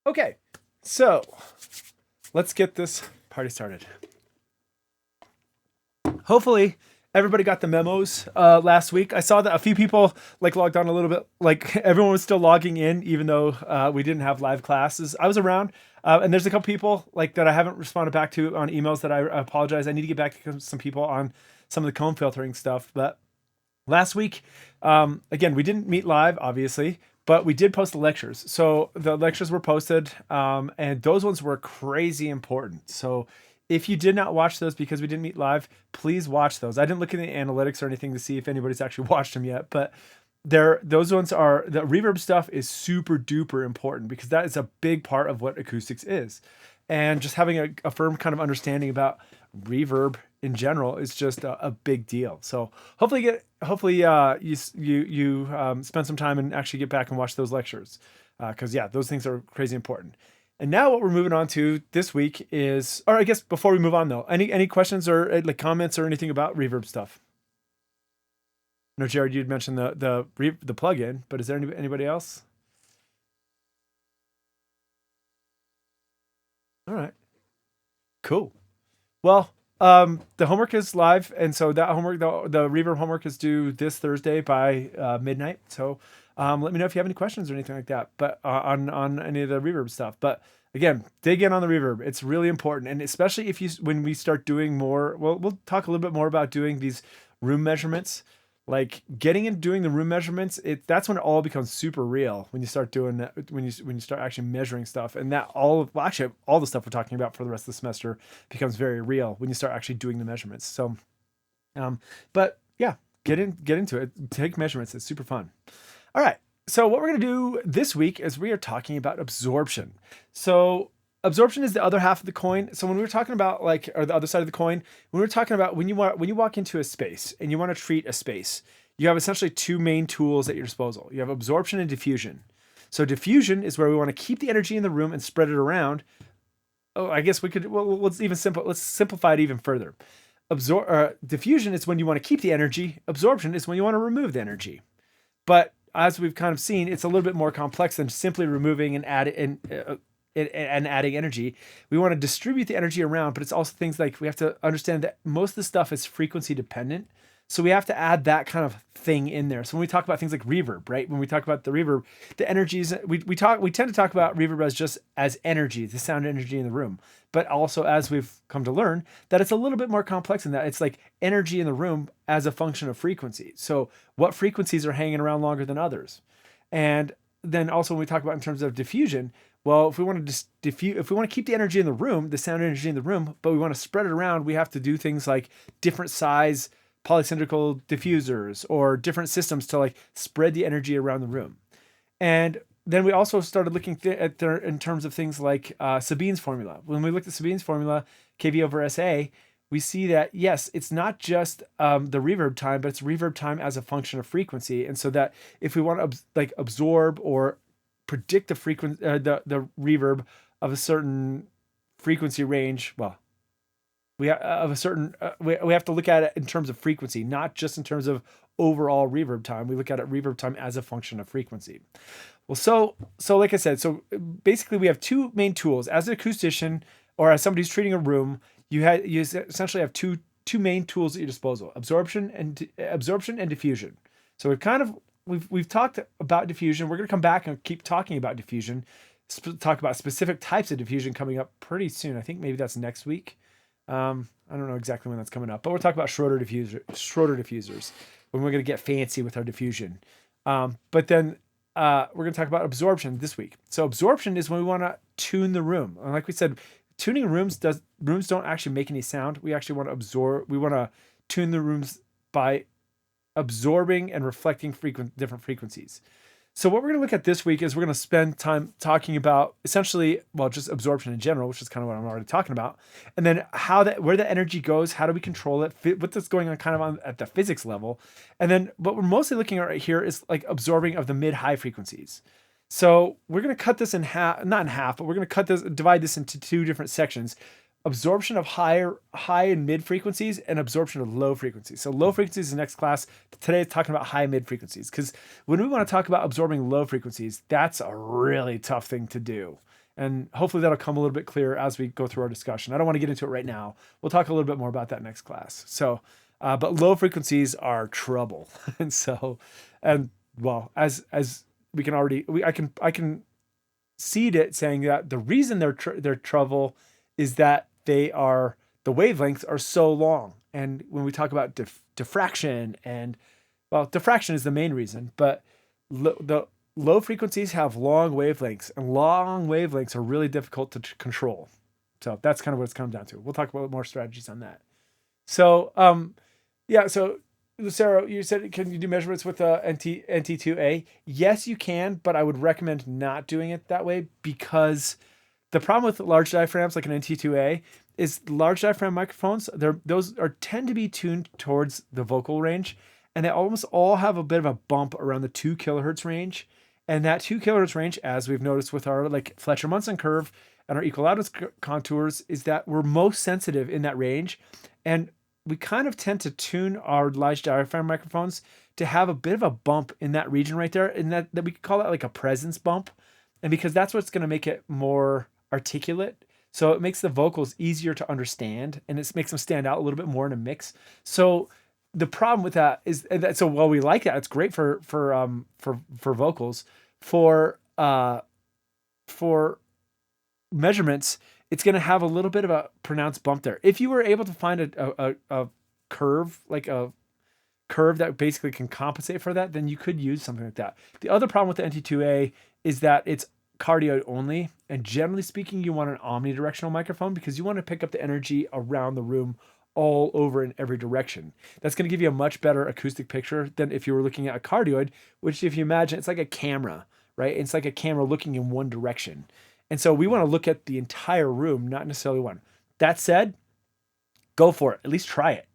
Okay, so let's get this party started. Hopefully everybody got the memos last week. I saw that a few people logged on a little bit, everyone was still logging in even though we didn't have live classes. I was around and there's a couple people that I haven't responded back to on emails that I apologize. I need to get back to some people on some of the comb filtering stuff. But last week, again, we didn't meet live, obviously, but we did post the lectures. So the lectures were posted, and those ones were crazy important. So if you did not watch those because we didn't meet live, please watch those. I didn't look at the analytics or anything to see if anybody's actually watched them yet, but those ones are, the reverb stuff is super duper important because that is a big part of what acoustics is. And just having a firm kind of understanding about reverb in general is just a big deal. So hopefully you spend some time and actually get back and watch those lectures. Cause yeah, those things are crazy important. And now what we're moving on to this week is, or I guess before we move on though, any questions or comments or anything about reverb stuff? No, Jared, you'd mentioned the plugin, but is there anybody else? All right, cool. Well, the homework is live, and so that homework, the reverb homework is due this Thursday by midnight. So let me know if you have any questions or anything like that, but on any of the reverb stuff. But again, dig in on the reverb. It's really important, and especially when we start doing more. Well, we'll talk a little bit more about doing these room measurements. Like getting and doing the room measurements, that's when it all becomes super real. When you start doing that, when you start actually measuring stuff, and that all the stuff we're talking about for the rest of the semester becomes very real when you start actually doing the measurements. So, but yeah, get into it. Take measurements. It's super fun. All right. So what we're gonna do this week is we are talking about absorption. So absorption is the other half of the coin. So when we were talking about or the other side of the coin, when we're talking about when you walk into a space and you want to treat a space, you have essentially two main tools at your disposal. You have absorption and diffusion. So diffusion is where we want to keep the energy in the room and spread it around. Oh, I guess we could, well, let's simplify it even further. Diffusion is when you want to keep the energy. Absorption is when you want to remove the energy. But as we've kind of seen, it's a little bit more complex than simply removing and adding energy. We want to distribute the energy around, but it's also things like we have to understand that most of the stuff is frequency dependent. So we have to add that kind of thing in there. So when we talk about things like reverb, right? When we talk about the reverb, the energies, we tend to talk about reverb as just as energy, the sound energy in the room. But also, as we've come to learn, that it's a little bit more complex than that. It's like energy in the room as a function of frequency. So what frequencies are hanging around longer than others? And then also when we talk about in terms of diffusion, well, if we want to if we want to keep the energy in the room, the sound energy in the room, but we want to spread it around, we have to do things like different size polycylindrical diffusers or different systems to spread the energy around the room. And then we also started looking at there in terms of things like Sabine's formula. When we looked at Sabine's formula, KV over SA, we see that, yes, it's not just the reverb time, but it's reverb time as a function of frequency. And so that if we want to absorb or predict the frequency, the reverb of a certain frequency range, well, we have to look at it in terms of frequency, not just in terms of overall reverb time. We look at it reverb time as a function of frequency. Well, so like I said, so basically we have two main tools. As an acoustician or as somebody who's treating a room, you essentially have two main tools at your disposal: absorption and diffusion. So we've talked about diffusion. We're going to come back and keep talking about diffusion. Talk about specific types of diffusion coming up pretty soon. I think maybe that's next week. I don't know exactly when that's coming up, but we're talking about Schroeder diffusers when we're going to get fancy with our diffusion. But then we're going to talk about absorption this week. So absorption is when we want to tune the room. And like we said, tuning rooms don't actually make any sound. We actually want to absorb. We want to tune the rooms by absorbing and reflecting different frequencies. So what we're going to look at this week is we're going to spend time talking about essentially, well, just absorption in general, which is kind of what I'm already talking about. And then where the energy goes, how do we control it, what's going on kind of at the physics level. And then what we're mostly looking at right here is absorbing of the mid-high frequencies. So we're going to cut this in half, not in half, but we're going to divide this into two different sections: absorption of high and mid frequencies and absorption of low frequencies. So low frequencies is the next class. Today it's talking about high and mid frequencies, because when we want to talk about absorbing low frequencies, that's a really tough thing to do. And hopefully that'll come a little bit clearer as we go through our discussion. I don't want to get into it right now. We'll talk a little bit more about that next class. So, but low frequencies are trouble. And so, and well, as we can already, I can seed it saying that the reason they're trouble is that the wavelengths are so long. And when we talk about diffraction and, well, diffraction is the main reason, but the low frequencies have long wavelengths, and long wavelengths are really difficult to control. So that's kind of what it's come down to. We'll talk about more strategies on that. So, yeah. So, Sarah, you said, can you do measurements with NT2A? Yes, you can, but I would recommend not doing it that way, because the problem with large diaphragms like an NT2A is large diaphragm microphones. Those tend to be tuned towards the vocal range, and they almost all have a bit of a bump around the 2 kilohertz range. And that 2 kilohertz range, as we've noticed with our like Fletcher-Munson curve and our equal loudness contours, is that we're most sensitive in that range. And we kind of tend to tune our large diaphragm microphones to have a bit of a bump in that region right there. And that we could call it like a presence bump. And because that's what's going to make it more articulate. So it makes the vocals easier to understand, and it makes them stand out a little bit more in a mix. So the problem with that is that, so while we like that, it's great for vocals. For measurements, it's going to have a little bit of a pronounced bump there. If you were able to find a curve, like a curve that basically can compensate for that, then you could use something like that. The other problem with the NT2A is that it's cardioid only, and generally speaking, you want an omnidirectional microphone because you want to pick up the energy around the room all over in every direction. That's going to give you a much better acoustic picture than if you were looking at a cardioid, which, if you imagine, it's like a camera, right? It's like a camera looking in one direction. And so we want to look at the entire room, not necessarily one. That said, go for it. At least try it.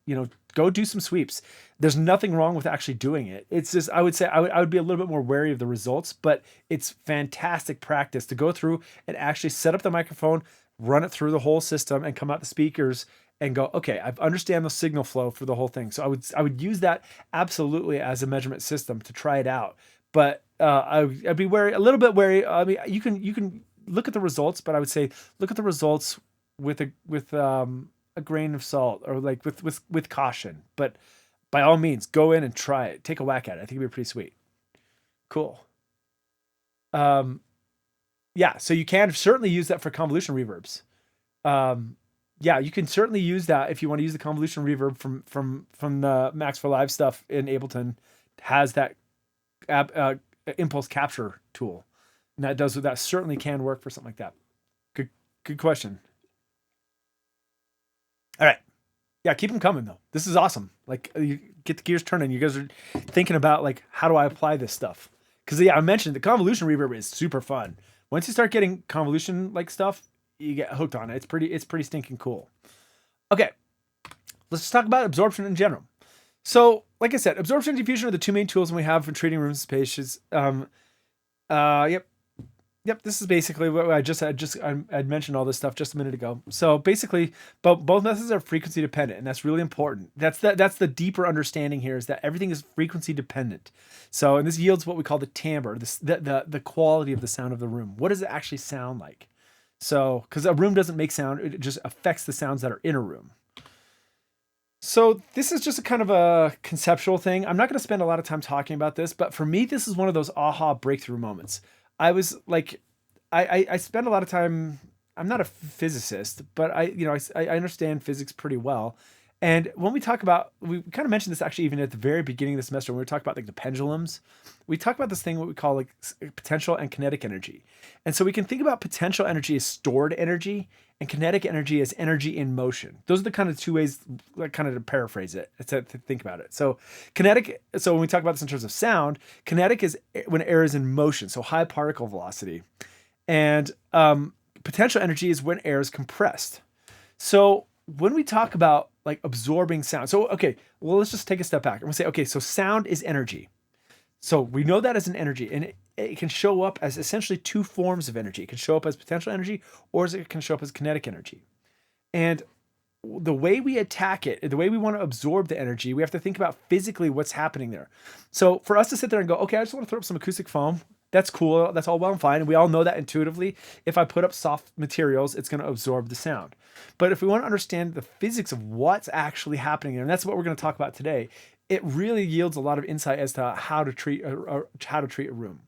Go do some sweeps. There's nothing wrong with actually doing it. It's just, I would say I would be a little bit more wary of the results, but it's fantastic practice to go through and actually set up the microphone, run it through the whole system, and come out the speakers and go, okay, I understand the signal flow for the whole thing. So I would use that absolutely as a measurement system to try it out. But I'd be a little bit wary. I mean, you can look at the results, but I would say look at the results with a grain of salt, or like with caution. But by all means, go in and try it. Take a whack at it. I think it'd be pretty sweet. Cool. Yeah, so you can certainly use that for convolution reverbs. Yeah, you can certainly use that if you want to use the convolution reverb from the Max for Live stuff in Ableton. Has that impulse capture tool, and that certainly can work for something like that. Good question. All right. Yeah, keep them coming though. This is awesome. Like, you get the gears turning. You guys are thinking about like, how do I apply this stuff? Because yeah, I mentioned the convolution reverb is super fun. Once you start getting convolution like stuff, you get hooked on it. It's pretty stinking cool. Okay, let's just talk about absorption in general. So, like I said, absorption and diffusion are the two main tools we have for treating rooms and spaces. Yep. This is basically what I'd mentioned all this stuff just a minute ago. So basically, both methods are frequency dependent, and that's really important. That's the deeper understanding here, is that everything is frequency dependent. So, and this yields what we call the timbre, the quality of the sound of the room. What does it actually sound like? So, because a room doesn't make sound, it just affects the sounds that are in a room. So this is just a kind of a conceptual thing. I'm not going to spend a lot of time talking about this, but for me, this is one of those aha breakthrough moments. I was like, I spend a lot of time. I'm not a physicist, but I understand physics pretty well. And when we talk about, we kind of mentioned this actually even at the very beginning of the semester when we talk about like the pendulums, we talk about this thing what we call like potential and kinetic energy. And so we can think about potential energy as stored energy and kinetic energy as energy in motion. Those are the kind of two ways, like, kind of to paraphrase it, to think about it. So kinetic, so when we talk about this in terms of sound, kinetic is when air is in motion, so high particle velocity. And potential energy is when air is compressed. So when we talk about like absorbing sound, so okay, well, let's just take a step back. I'm gonna say, okay, so sound is energy. So we know that as an energy, and it can show up as essentially two forms of energy. It can show up as potential energy, or it can show up as kinetic energy. And the way we attack it, the way we want to absorb the energy, we have to think about physically what's happening there. So for us to sit there and go, okay, I just want to throw up some acoustic foam that's cool. That's all well and fine. And we all know that intuitively. If I put up soft materials, it's going to absorb the sound. But if we want to understand the physics of what's actually happening, and that's what we're going to talk about today, it really yields a lot of insight as to how to treat a room.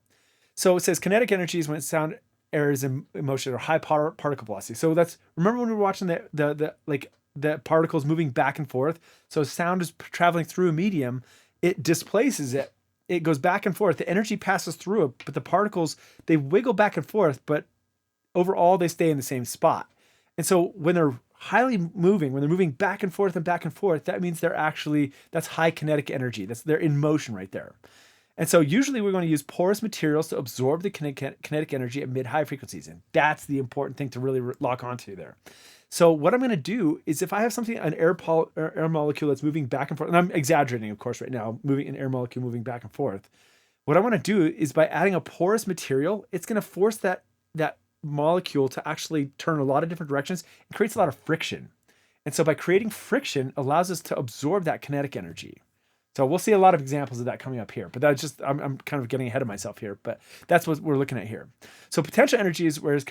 So it says kinetic energy is when sound air is in motion or high particle velocity. So that's, remember when we were watching the particles moving back and forth. So sound is traveling through a medium, it displaces it. It goes back and forth. The energy passes through it, but the particles, they wiggle back and forth, but overall they stay in the same spot. And so when they're highly moving, when they're moving back and forth, that means that's high kinetic energy. They're in motion right there. And so usually we're going to use porous materials to absorb the kinetic energy at mid-high frequencies. And that's the important thing to really lock onto there. So what I'm going to do is if I have an air molecule that's moving back and forth, and I'm exaggerating, of course, right now, moving an air molecule moving back and forth, what I want to do is by adding a porous material, it's going to force that molecule to actually turn a lot of different directions and creates a lot of friction. And so by creating friction allows us to absorb that kinetic energy. So we'll see a lot of examples of that coming up here, but that's just, I'm kind of getting ahead of myself here, but that's what we're looking at here. So potential energy is where it's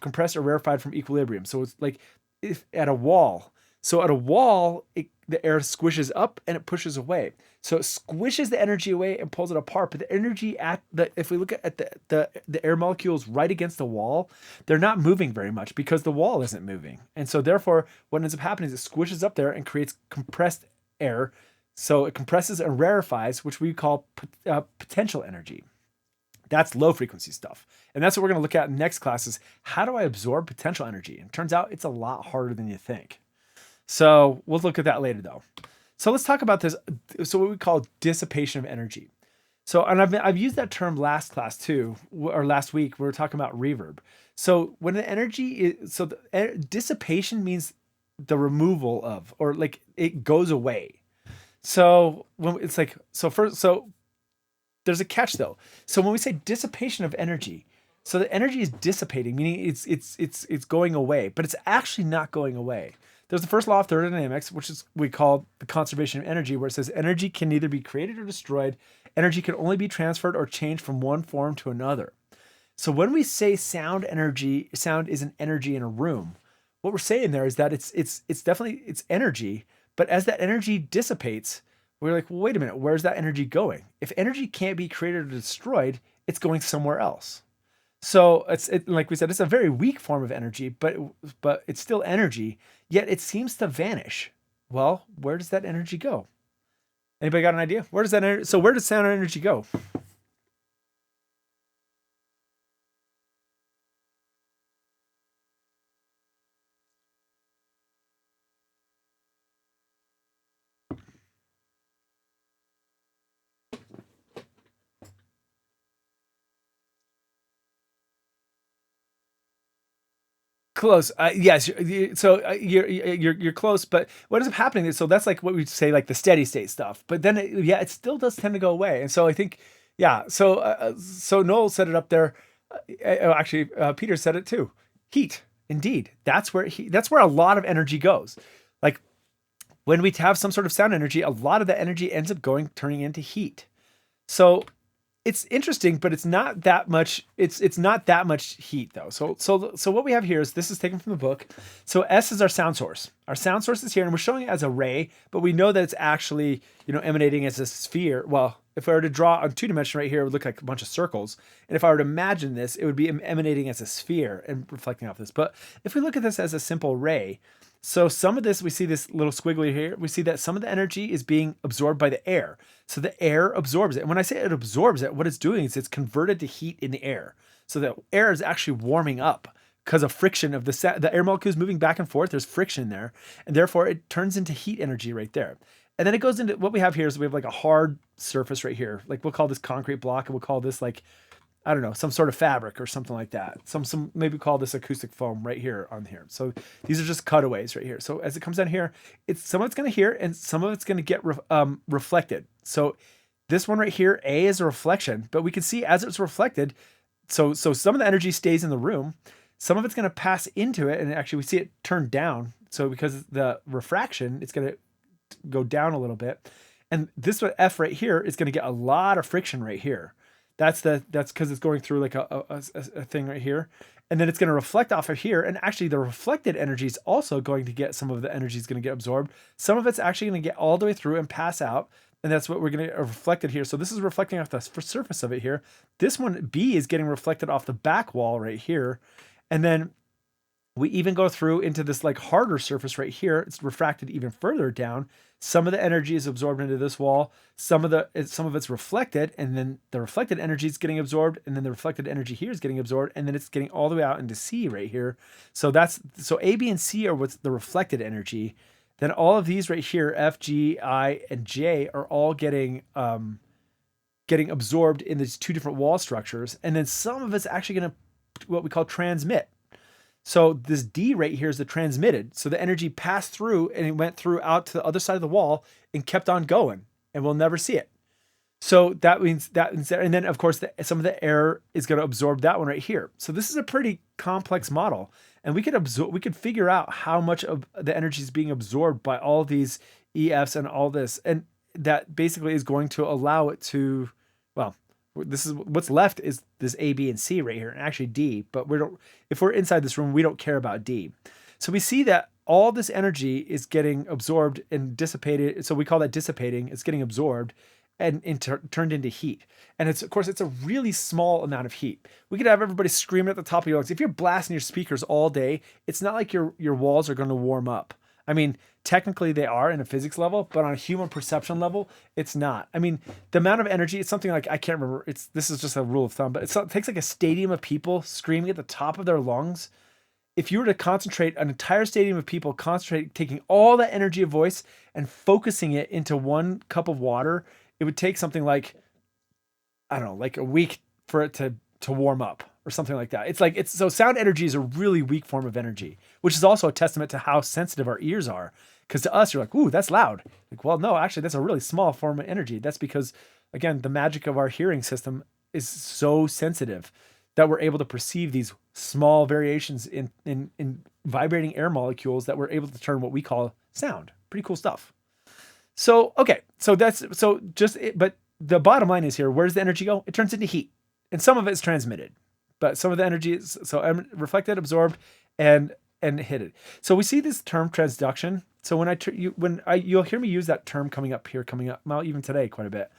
compressed or rarefied from equilibrium. So it's like if at a wall. So at a wall, the air squishes up and it pushes away. So it squishes the energy away and pulls it apart. But the energy if we look at the air molecules right against the wall, they're not moving very much because the wall isn't moving. And so therefore, what ends up happening is it squishes up there and creates compressed air. So it compresses and rarefies, which we call potential energy. That's low frequency stuff. And that's what we're going to look at in next class is how do I absorb potential energy? And it turns out it's a lot harder than you think. So we'll look at that later though. So let's talk about this. So what we call dissipation of energy. So, and I've used that term last class too, or last week, we were talking about reverb. So when the energy is, dissipation means the removal of, or like it goes away. So when it's like, so there's a catch though. So when we say dissipation of energy, so the energy is dissipating, meaning it's going away, but it's actually not going away. There's the first law of thermodynamics, which is we call the conservation of energy, where it says energy can neither be created or destroyed. Energy can only be transferred or changed from one form to another. So when we say sound is an energy in a room, what we're saying there is that it's definitely energy. But as that energy dissipates, we're like, well, wait a minute, where's that energy going? If energy can't be created or destroyed, it's going somewhere else. So like we said, it's a very weak form of energy, but it's still energy, yet it seems to vanish. Well, where does that energy go? Anybody got an idea? Where does sound energy go? Close. Yes. You're close, but what ends up happening is, so that's like what we say, like the steady state stuff. But then, it still does tend to go away. And so I think, yeah. So Noel set it up there. Actually, Peter said it too. Heat. Indeed, that's where a lot of energy goes. Like when we have some sort of sound energy, a lot of that energy ends up turning into heat. So it's interesting, but it's not that much. It's not that much heat though. So what we have here is, this is taken from the book. So S is our sound source. Our sound source is here, and we're showing it as a ray, but we know that it's actually emanating as a sphere. Well, if I were to draw on 2-dimension right here, it would look like a bunch of circles. And if I were to imagine this, it would be emanating as a sphere and reflecting off this. But if we look at this as a simple ray, so some of this, we see this little squiggly here. We see that some of the energy is being absorbed by the air. So the air absorbs it. And when I say it absorbs it, what it's doing is it's converted to heat in the air. So the air is actually warming up because of friction of the air molecules moving back and forth. There's friction there. And therefore it turns into heat energy right there. And then it goes into what we have here is we have like a hard surface right here. Like we'll call this concrete block, and we'll call this like, I don't know, some sort of fabric or something like that. Some maybe call this acoustic foam right here on here. So these are just cutaways right here. So as it comes down here, some of it's going to hear and some of it's going to get reflected. So this one right here, A, is a reflection, but we can see as it's reflected, so some of the energy stays in the room. Some of it's going to pass into it, and actually we see it turn down. So because the refraction, it's going to go down a little bit. And this one, F right here, is going to get a lot of friction right here. That's because it's going through like a thing right here. And then it's going to reflect off of here. And actually the reflected energy is also going to get, some of the energy is going to get absorbed. Some of it's actually going to get all the way through and pass out. And that's what we're going to get reflected here. So this is reflecting off the surface of it here. This one, B, is getting reflected off the back wall right here. And then we even go through into this like harder surface right here. It's refracted even further down. Some of the energy is absorbed into this wall. Some of it's reflected, and then the reflected energy is getting absorbed, and then the reflected energy here is getting absorbed, and then it's getting all the way out into C right here. So A, B, and C are what's the reflected energy. Then all of these right here, F, G, I, and J, are all getting absorbed in these two different wall structures, and then some of it's actually going to what we call transmit. So this D right here is the transmitted. So the energy passed through and it went through out to the other side of the wall and kept on going, and we'll never see it. So that means that, and then of course some of the air is going to absorb that one right here. So this is a pretty complex model, and we could figure out how much of the energy is being absorbed by all these EFs and all this, and that basically is going to allow it to, well, this is what's left is this A, B, and C right here, and actually D, but if we're inside this room, we don't care about D. So we see that all this energy is getting absorbed and dissipated. So we call that dissipating. It's getting absorbed and turned into heat. And of course, it's a really small amount of heat. We could have everybody screaming at the top of your lungs. If you're blasting your speakers all day, it's not like your walls are going to warm up. I mean, technically they are in a physics level, but on a human perception level, it's not. I mean, the amount of energy, it's something like, I can't remember. This is just a rule of thumb, but it takes like a stadium of people screaming at the top of their lungs. If you were to concentrate an entire stadium of people, taking all that energy of voice and focusing it into one cup of water, it would take something like, I don't know, like a week for it to warm up or something like that. So sound energy is a really weak form of energy, which is also a testament to how sensitive our ears are. Because to us, you're like, ooh, that's loud. Like, well, no, actually, that's a really small form of energy. That's because, again, the magic of our hearing system is so sensitive that we're able to perceive these small variations in vibrating air molecules that we're able to turn what we call sound. Pretty cool stuff. So, okay, but the bottom line is here, where does the energy go? It turns into heat, and some of it's transmitted, but some of the energy is reflected, absorbed, and hit it. So we see this term transduction. So you'll hear me use that term coming up, well, even today quite a bit.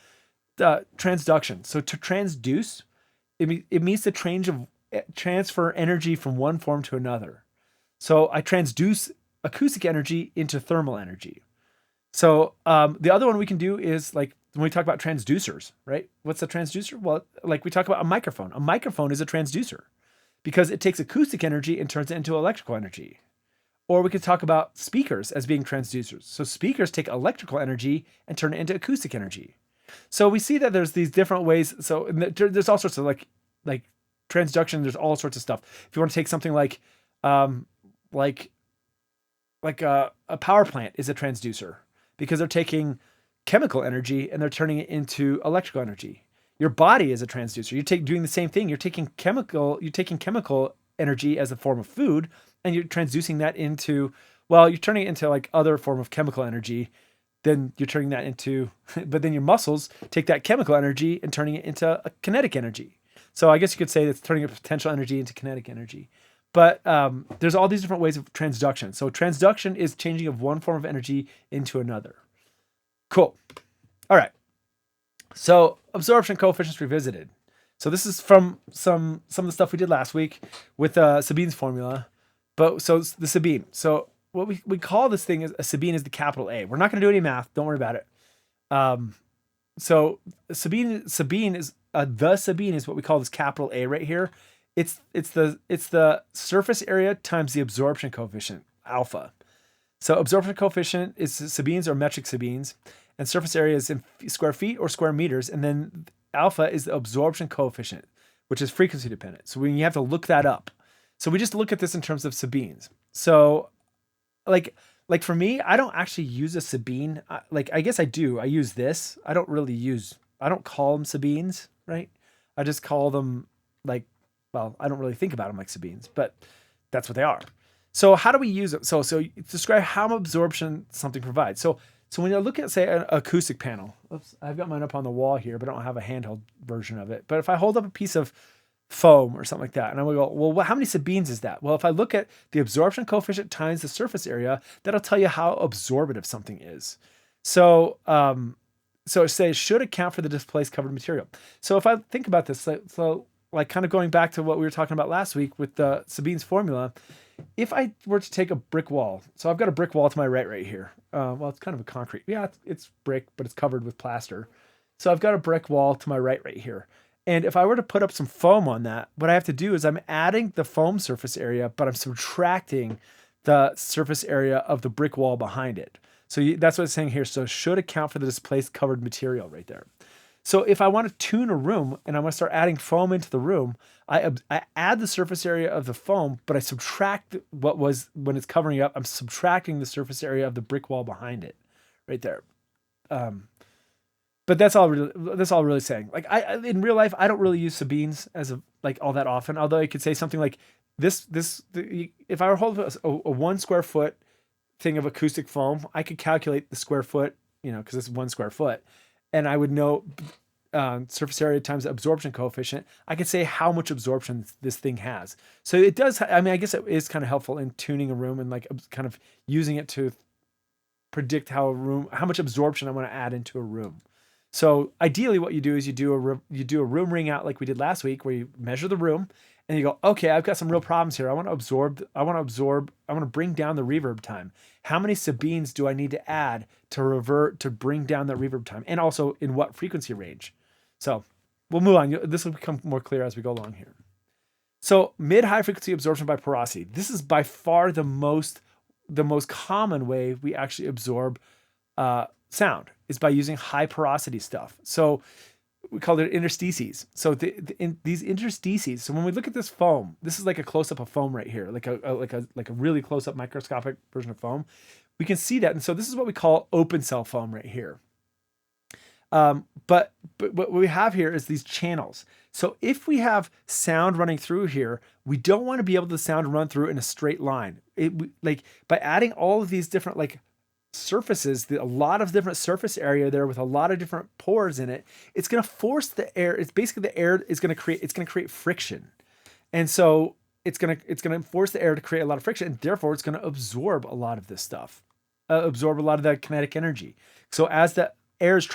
Transduction. So to transduce, it means to transfer energy from one form to another. So I transduce acoustic energy into thermal energy. So the other one we can do is like when we talk about transducers, right? What's a transducer? Well, like we talk about a microphone. A microphone is a transducer because it takes acoustic energy and turns it into electrical energy. Or we could talk about speakers as being transducers. So speakers take electrical energy and turn it into acoustic energy. So we see that there's these different ways. So there's all sorts of like transduction. There's all sorts of stuff. If you want to take something like a power plant is a transducer because they're taking chemical energy and they're turning it into electrical energy. Your body is a transducer. You're doing the same thing. You're taking chemical energy as a form of food, and you're transducing that into, well, you're turning it into like other form of chemical energy. Then you're turning that into, but then your muscles take that chemical energy and turning it into a kinetic energy. So I guess you could say that's turning a potential energy into kinetic energy. But there's all these different ways of transduction. So transduction is changing of one form of energy into another. Cool. All right. So absorption coefficients revisited. So this is from some of the stuff we did last week with Sabine's formula. But so the Sabine. So what we call this thing is a Sabine is the capital A. We're not going to do any math. Don't worry about it. So Sabine is the Sabine is what we call this capital A right here. It's the surface area times the absorption coefficient, alpha. So absorption coefficient is Sabines or metric Sabines, and surface area is in square feet or square meters, and then alpha is the absorption coefficient, which is frequency dependent. So you have to look that up. So we just look at this in terms of Sabines. So like for me, I don't actually use a Sabine. I guess I do. I use this. I don't call them Sabines, right? I just call them I don't really think about them like Sabines, but that's what they are. So how do we use it? So describe how absorption something provides. So So when you look at, say, an acoustic panel, oops, I've got mine up on the wall here, but I don't have a handheld version of it. But if I hold up a piece of foam or something like that, and I will go, well, how many sabines is that? Well, if I look at the absorption coefficient times the surface area, that'll tell you how absorbative something is. So, so it says should account for the displaced covered material. So if I think about this, like kind of going back to what we were talking about last week with the Sabine's formula, if I were to take a brick wall, so I've got a brick wall to my right here. Well, it's kind of a concrete. Yeah, it's brick, but it's covered with plaster. So I've got a brick wall to my right here. And if I were to put up some foam on that, what I have to do is I'm adding the foam surface area, but I'm subtracting the surface area of the brick wall behind it. So that's what it's saying here. So should account for the displaced covered material right there. So if I want to tune a room and I want to start adding foam into the room, I add the surface area of the foam, but I subtract what was when it's covering up. I'm subtracting the surface area of the brick wall behind it, right there. But that's all really saying. Like I in real life, I don't really use Sabines as like all that often. Although I could say something like if I were holding a 1 square foot thing of acoustic foam, I could calculate the square foot, because it's 1 square foot. And I would know surface area times the absorption coefficient. I could say how much absorption this thing has. So it does. I mean, I guess it is kind of helpful in tuning a room and like kind of using it to predict how much absorption I want to add into a room. So ideally, what you do is you do a room ring out like we did last week, where you measure the room and you go, okay, I've got some real problems here. I want to bring down the reverb time. How many Sabines do I need to add to bring down that reverb time? And also in what frequency range? So we'll move on. This will become more clear as we go along here. So mid-high frequency absorption by porosity. This is by far the most common way we actually absorb sound is by using high porosity stuff. So we call it interstices. So in these interstices. So when we look at this foam, this is like a close up of foam right here, like a really close up microscopic version of foam. We can see that, and so this is what we call open cell foam right here. But what we have here is these channels. So if we have sound running through here, we don't want to be able to sound run through in a straight line. Like by adding all of these different like surfaces, a lot of different surface area there with a lot of different pores in it, it's going to force the air. It's basically the air is going to create friction. And so it's going to force the air to create a lot of friction, and therefore it's going to absorb a lot of this stuff, absorb a lot of that kinetic energy. So as the air is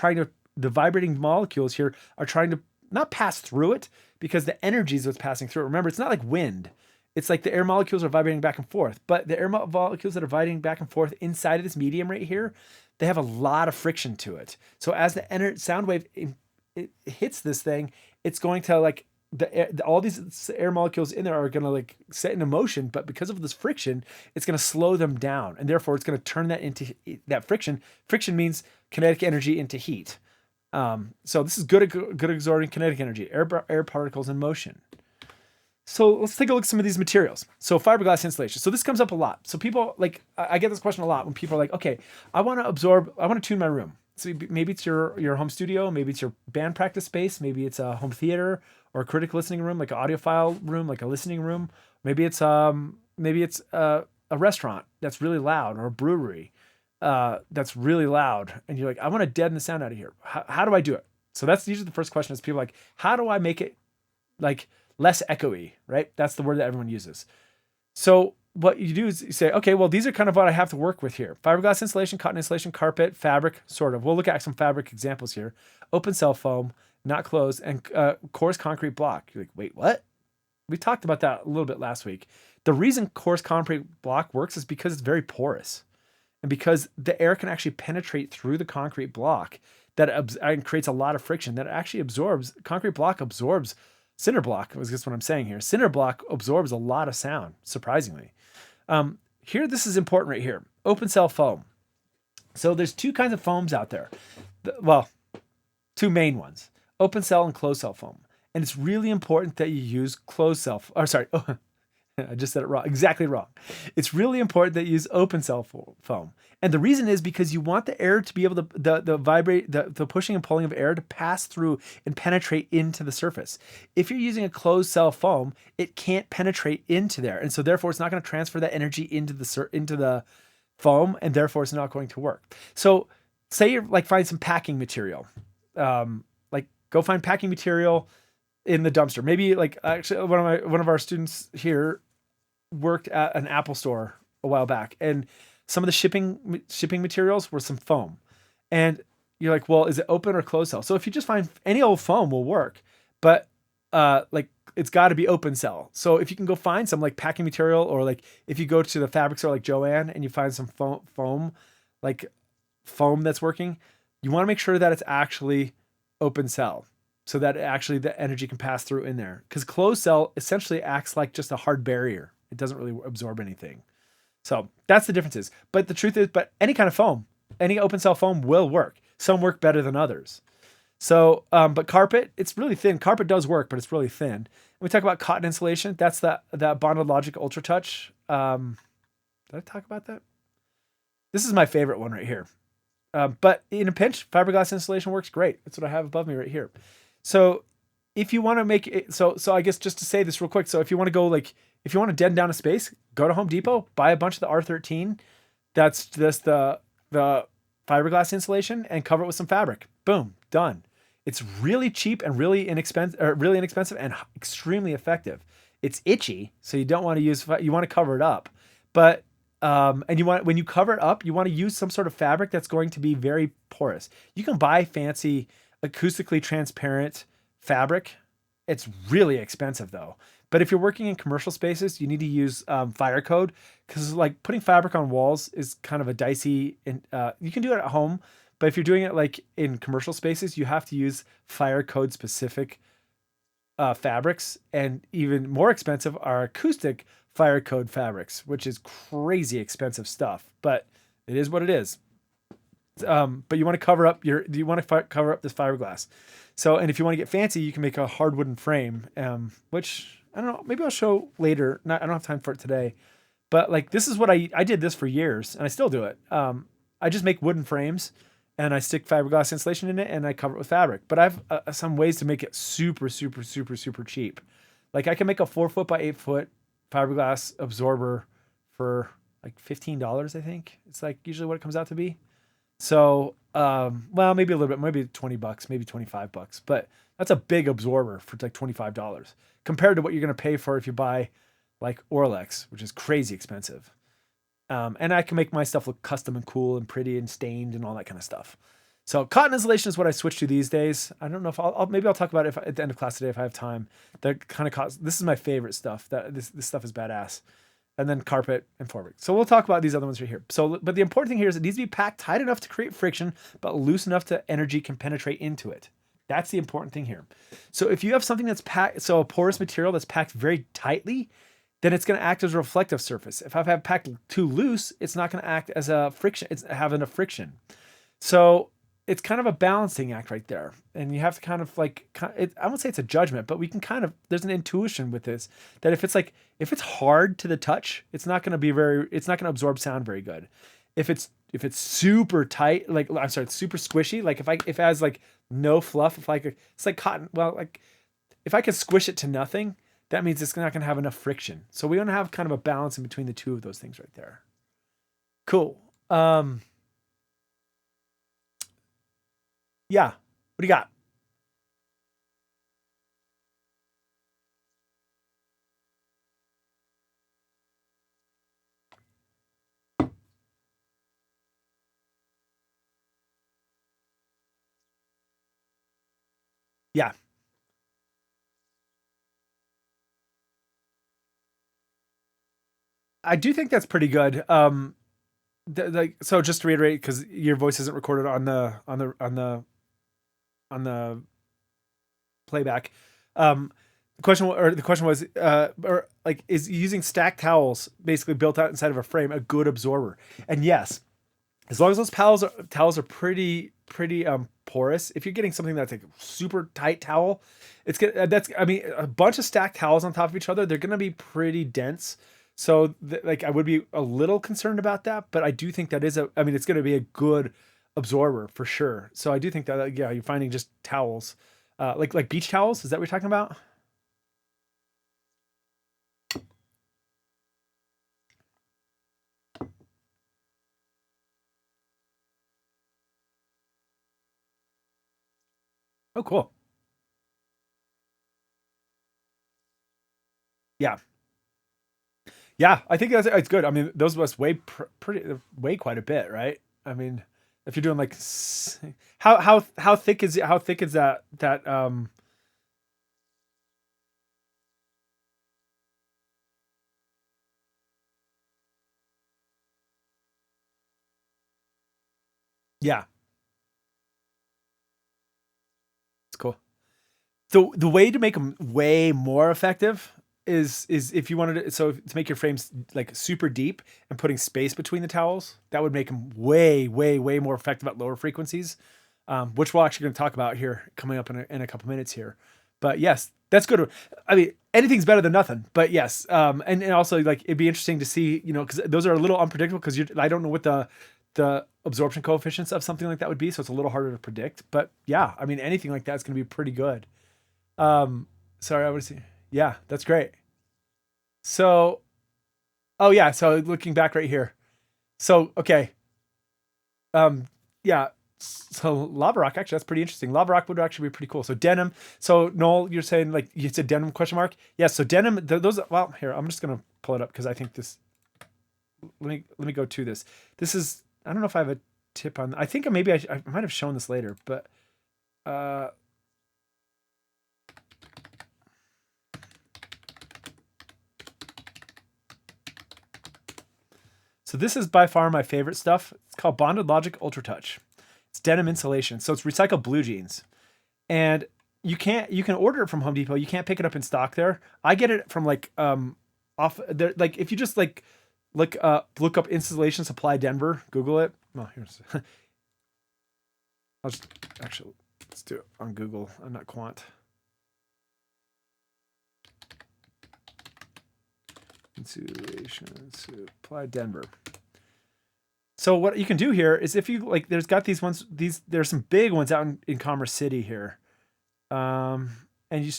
the vibrating molecules here are trying to not pass through it, because the energy is what's passing through it. Remember, it's not like wind. It's like the air molecules are vibrating back and forth, but the air molecules that are vibrating back and forth inside of this medium right here, they have a lot of friction to it. So as the sound wave it hits this thing, it's going to like all these air molecules in there are going to like set into motion, but because of this friction, it's going to slow them down, and therefore it's going to turn that into that friction. Friction means kinetic energy into heat. So this is good absorbing kinetic energy, air particles in motion. So let's take a look at some of these materials. So fiberglass insulation. So this comes up a lot. So people I get this question a lot when people are like, okay, I want to tune my room. So maybe it's your home studio, maybe it's your band practice space, maybe it's a home theater or a critical listening room, like an audiophile room, like a listening room. Maybe it's a restaurant that's really loud, or a brewery that's really loud. And you're like, I want to deaden the sound out of here. How do I do it? So that's usually the first question is people are like, how do I make it like less echoey, right? That's the word that everyone uses. So what you do is you say, okay, well, these are kind of what I have to work with here. Fiberglass insulation, cotton insulation, carpet, fabric, sort of. We'll look at some fabric examples here. Open cell foam, not closed, and coarse concrete block. You're like, wait, what? We talked about that a little bit last week. The reason coarse concrete block works is because it's very porous, and because the air can actually penetrate through the concrete block and creates a lot of friction that actually absorbs. Concrete block absorbs. Cinder block was just what I'm saying here. Cinder block absorbs a lot of sound, surprisingly. Here, this is important right here. Open cell foam. So there's two kinds of foams out there. Two main ones. Open cell and closed cell foam. And it's really important that you use I just said it wrong. Exactly wrong. It's really important that you use open cell foam. And the reason is because you want the air to be able to, the pushing and pulling of air to pass through and penetrate into the surface. If you're using a closed cell foam, it can't penetrate into there. And so therefore it's not going to transfer that energy into the foam, and therefore it's not going to work. So say you're like find some packing material, like go find packing material in the dumpster. Maybe like actually one of our students here worked at an Apple store a while back, and some of the shipping materials were some foam, and you're like, well, is it open or closed cell? So if you just find any old foam will work, but like it's got to be open cell. So if you can go find some like packing material, or like if you go to the fabric store like Joann and you find some foam, like foam that's working, you want to make sure that it's actually open cell, so that actually the energy can pass through in there. Because closed cell essentially acts like just a hard barrier. It doesn't really absorb anything. So that's the differences. But the truth is, but any kind of foam, any open cell foam will work. Some work better than others. So, but carpet, it's really thin. Carpet does work, but it's really thin. And we talk about cotton insulation. That's that Bonded Logic Ultra Touch. Did I talk about that? This is my favorite one right here. But in a pinch, fiberglass insulation works great. That's what I have above me right here. So if you want to make it, so I guess just to say this real quick. So if you want to go like, if you want to deaden down a space, go to Home Depot, buy a bunch of the R13. That's just the fiberglass insulation, and cover it with some fabric. Boom, done. It's really cheap and really inexpensive, and extremely effective. It's itchy, so you don't want to use. You want to cover it up, but and you want, when you cover it up, you want to use some sort of fabric that's going to be very porous. You can buy fancy acoustically transparent fabric. It's really expensive though. But if you're working in commercial spaces, you need to use fire code, because like putting fabric on walls is kind of a dicey. You can do it at home, but if you're doing it like in commercial spaces, you have to use fire code specific fabrics, and even more expensive are acoustic fire code fabrics, which is crazy expensive stuff. But it is what it is. But you want to cover up cover up this fiberglass. So, and if you want to get fancy, you can make a hard wooden frame, which I don't know, maybe I'll show later. I don't have time for it today, but like, this is what I did this for years, and I still do it. I just make wooden frames, and I stick fiberglass insulation in it, and I cover it with fabric. But I've some ways to make it super, super, super, super cheap. Like I can make a 4 foot by 8 foot fiberglass absorber for like $15. I think it's like usually what it comes out to be. So, well, maybe a little bit, maybe $20, maybe $25, but that's a big absorber for like $25 compared to what you're going to pay for if you buy like Orlex, which is crazy expensive. And I can make my stuff look custom and cool and pretty and stained and all that kind of stuff. So cotton insulation is what I switch to these days. I don't know if maybe I'll talk about it at the end of class today if I have time. That kind of this is my favorite stuff. This stuff is badass. And then carpet and fabric. So we'll talk about these other ones right here. So, but the important thing here is it needs to be packed tight enough to create friction, but loose enough to energy can penetrate into it. That's the important thing here. So if you have something that's packed, so a porous material that's packed very tightly, then it's going to act as a reflective surface. If I have packed too loose, it's not going to act as a friction. It's having a friction. So it's kind of a balancing act right there. And you have to kind of like, I won't say it's a judgment, but we can kind of, there's an intuition with this, that if it's hard to the touch, it's not going to absorb sound very good. If it's super tight, like, I'm sorry, it's super squishy. Like if it has like no fluff, it's like cotton. Well, like if I can squish it to nothing, that means it's not going to have enough friction. So we want to have kind of a balance in between the two of those things right there. Cool. Yeah. What do you got? Yeah. I do think that's pretty good. Like, so just to reiterate, because your voice isn't recorded on the playback. The question was, or like, is using stacked towels basically built out inside of a frame a good absorber? And yes, as long as those towels are pretty porous. If you're getting something that's like a super tight towel, it's gonna that's I mean, a bunch of stacked towels on top of each other, they're gonna be pretty dense. So like I would be a little concerned about that, but I do think that it's going to be a good absorber for sure. So I do think that, yeah, you're finding just towels, like beach towels. Is that what you're talking about? Oh, cool. Yeah. Yeah, I think that's it's good. I mean, those must weigh pretty weigh quite a bit, right? I mean, if you're doing like how thick is it? How thick is that? Yeah, it's cool. So the way to make them way more effective is if you wanted to make your frames like super deep and putting space between the towels, that would make them way more effective at lower frequencies, which we're actually going to talk about here coming up in a couple minutes here. But yes, that's good. I mean, anything's better than nothing. But yes, and also like it'd be interesting to see, because those are a little unpredictable because I don't know what the absorption coefficients of something like that would be, so it's a little harder to predict. But yeah, I mean, anything like that's going to be pretty good. Sorry, I would say, yeah, that's great. So, oh yeah, so looking back right here. So, okay. Um, yeah. So lava rock, actually, that's pretty interesting. Lava rock would actually be pretty cool. So denim. So Noel, you're saying like you said denim question mark? Yes. So denim, those, well, here, I'm just going to pull it up because I think this, let me go to this. This is, I don't know if I have a tip on, I think maybe I might have shown this later, but, uh, so this is by far my favorite stuff. It's called Bonded Logic Ultra Touch. It's denim insulation. So it's recycled blue jeans. And you can order it from Home Depot. You can't pick it up in stock there. I get it from like off there, like if you just like look up Installation Supply Denver, Google it. Well, here's I'll just actually let's do it on Google. I'm not quant. Insulation Supply Denver. So what you can do here is if you like, there's got these ones. There's some big ones out in Commerce City here. And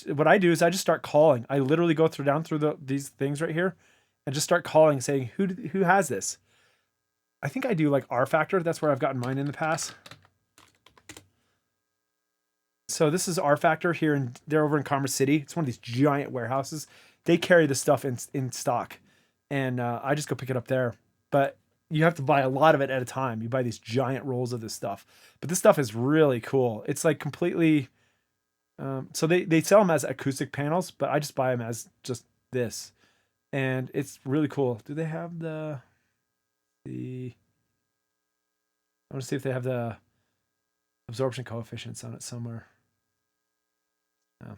what I do is I just start calling. I literally go down through these things right here, and just start calling, saying who has this. I think I do like R Factor. That's where I've gotten mine in the past. So this is R Factor here, and they're over in Commerce City. It's one of these giant warehouses. They carry the stuff in stock, and I just go pick it up there. But you have to buy a lot of it at a time. You buy these giant rolls of this stuff, but this stuff is really cool. It's like completely. So they sell them as acoustic panels, but I just buy them as just this, and it's really cool. Do they have the? I want to see if they have the absorption coefficients on it somewhere. No,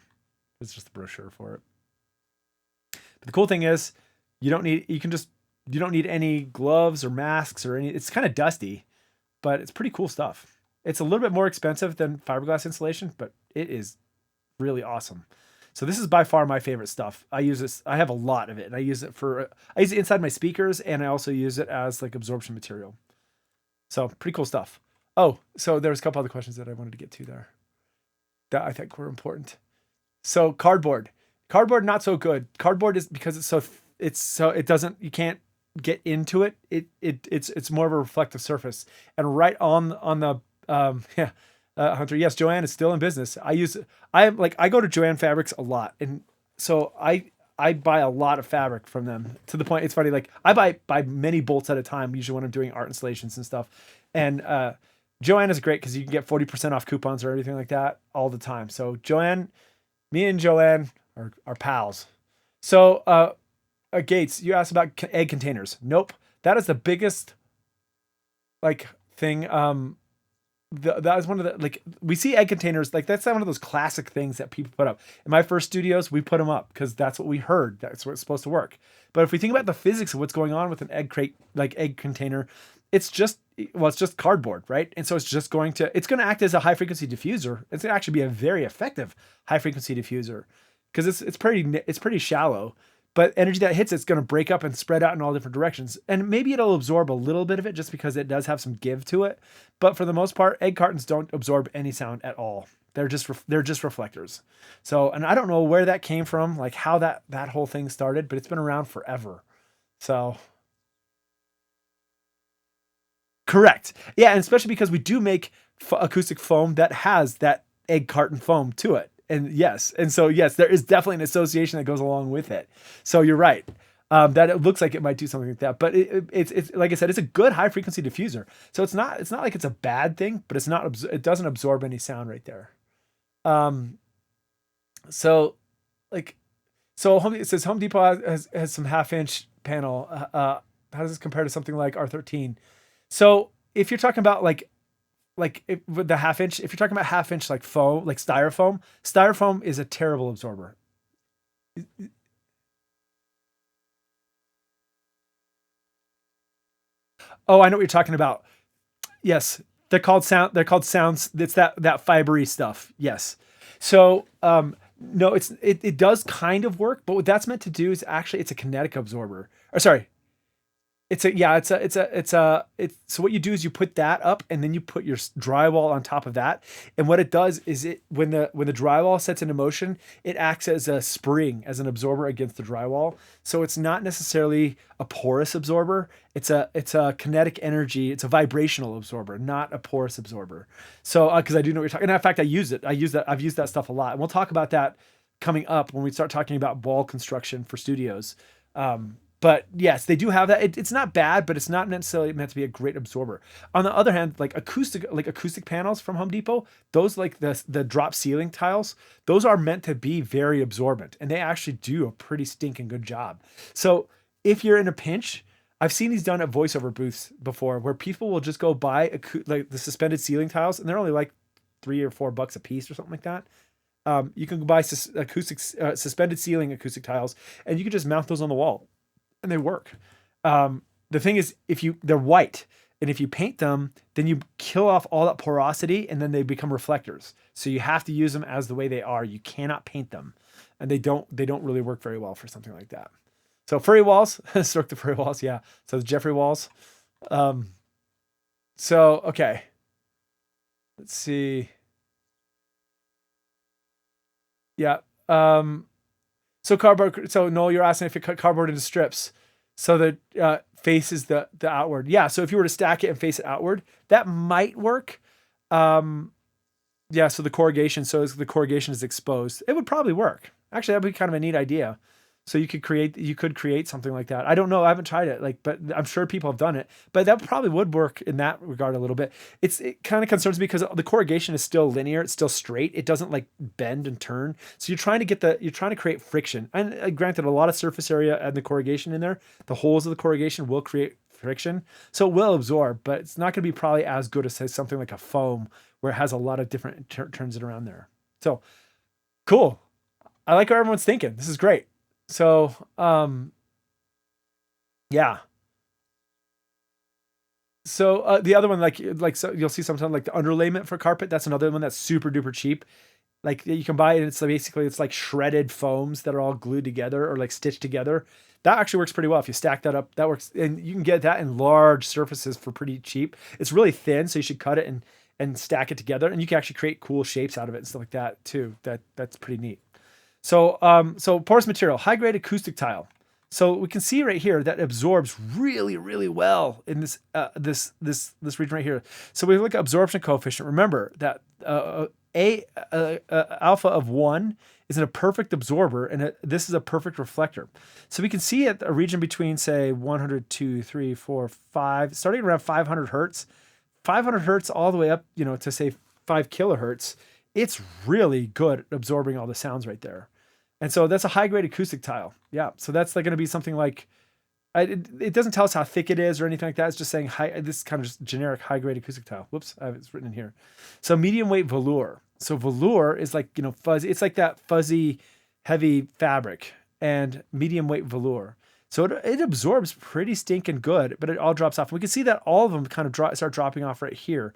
it's just the brochure for it. But the cool thing is, you don't need any gloves or masks or any. It's kind of dusty, but it's pretty cool stuff. It's a little bit more expensive than fiberglass insulation, but it is really awesome. So this is by far my favorite stuff. I use this. I have a lot of it, and I use it inside my speakers, and I also use it as like absorption material. So pretty cool stuff. Oh, so there's a couple other questions that I wanted to get to there that I think were important. So cardboard not so good. Cardboard is because it's so it doesn't you can't get into it. It's more of a reflective surface, and right on the yeah. Hunter, yes, Joanne is still in business. I go to Joanne Fabrics a lot, and so I buy a lot of fabric from them to the point it's funny. Like I buy many bolts at a time, usually when I'm doing art installations and stuff. And Joanne is great because you can get 40% off coupons or anything like that all the time. So Joanne, me and Joanne are pals. So Gates, you asked about egg containers. Nope, that is the biggest like thing. That was one of the like we see egg containers like that's one of those classic things that people put up in my first studios. We put them up because that's what we heard, that's what it's supposed to work. But if we think about the physics of what's going on with an egg crate, like egg container, it's just it's just cardboard, right? And so it's going to act as a high frequency diffuser. It's going to actually be a very effective high frequency diffuser because it's pretty shallow, but energy that hits it's going to break up and spread out in all different directions. And maybe it'll absorb a little bit of it just because it does have some give to it. But for the most part, egg cartons don't absorb any sound at all. They're just reflectors. So, and I don't know where that came from, like how that whole thing started, but it's been around forever. So, correct. Yeah, and especially because we do make acoustic foam that has egg carton foam to it. And yes, there is definitely an association that goes along with it. So you're right. That it looks like it might do something like that, but it's like I said, it's a good high frequency diffuser. So it's not like it's a bad thing, but it doesn't absorb any sound right there. Um, so like it says Home Depot has some half-inch panel. How does this compare to something like R13? So if you're talking about with the half inch, if you're talking about half inch like foam, like styrofoam is a terrible absorber. Oh, I know what you're talking about. Yes, they're called sound. They're called sounds. It's that fibery stuff. Yes. So no, it does kind of work, but what that's meant to do is actually it's a kinetic absorber. Or sorry, it's so what you do is you put that up and then you put your drywall on top of that. And what it does is when the drywall sets into motion, it acts as a spring, as an absorber against the drywall. So it's not necessarily a porous absorber. It's a kinetic energy. It's a vibrational absorber, not a porous absorber. So because I do know what you're talking. And in fact, I use it. I've used that stuff a lot. And we'll talk about that coming up when we start talking about wall construction for studios. But yes, they do have that. It's not bad, but it's not necessarily meant to be a great absorber. On the other hand, like acoustic panels from Home Depot, those like the drop ceiling tiles, those are meant to be very absorbent, and they actually do a pretty stinking good job. So if you're in a pinch, I've seen these done at voiceover booths before, where people will just go buy like the suspended ceiling tiles, and they're only like $3 or $4 a piece or something like that. You can buy suspended ceiling acoustic tiles, and you can just mount those on the wall and they work. The thing is, they're white, and if you paint them, then you kill off all that porosity, and then they become reflectors. So you have to use them as the way they are. You cannot paint them, and they don't really work very well for something like that. So furry walls, stroke the furry walls, yeah. So the Jeffrey walls. So okay, let's see. Yeah. So cardboard. So Noel, you're asking if you cut cardboard into strips, so that faces the outward. Yeah. So if you were to stack it and face it outward, that might work. Yeah. So the corrugation. So as the corrugation is exposed, it would probably work. Actually, that'd be kind of a neat idea. So you could create something like that. I don't know. I haven't tried it, but I'm sure people have done it. But that probably would work in that regard a little bit. It kind of concerns me because the corrugation is still linear. It's still straight. It doesn't like bend and turn. So you're trying to create friction. And granted, a lot of surface area and the corrugation in there, the holes of the corrugation will create friction. So it will absorb, but it's not going to be probably as good as say something like a foam where it has a lot of different turns it around there. So cool. I like how everyone's thinking. This is great. So, yeah. So the other one, so you'll see sometimes like the underlayment for carpet. That's another one that's super duper cheap. Like you can buy it, and it's like shredded foams that are all glued together or like stitched together. That actually works pretty well if you stack that up. That works, and you can get that in large surfaces for pretty cheap. It's really thin, so you should cut it and stack it together, and you can actually create cool shapes out of it and stuff like that too. That's pretty neat. So, porous material, high grade acoustic tile. So we can see right here that absorbs really, really well in this region right here. So we look at absorption coefficient. Remember that alpha of 1 is a perfect absorber, and this is a perfect reflector. So we can see at a region between say 100, 2, 3, 4, 5, starting around 500 hertz, 500 hertz all the way up, to say 5 kilohertz. It's really good at absorbing all the sounds right there. And so that's a high grade acoustic tile. Yeah. So that's like going to be something like, it doesn't tell us how thick it is or anything like that. It's just saying this is kind of just generic high grade acoustic tile. Whoops. I have it written in here. So medium weight velour. So velour is like, fuzzy. It's like that fuzzy, heavy fabric, and medium weight velour. So it absorbs pretty stinking good, but it all drops off. We can see that all of them kind of start dropping off right here.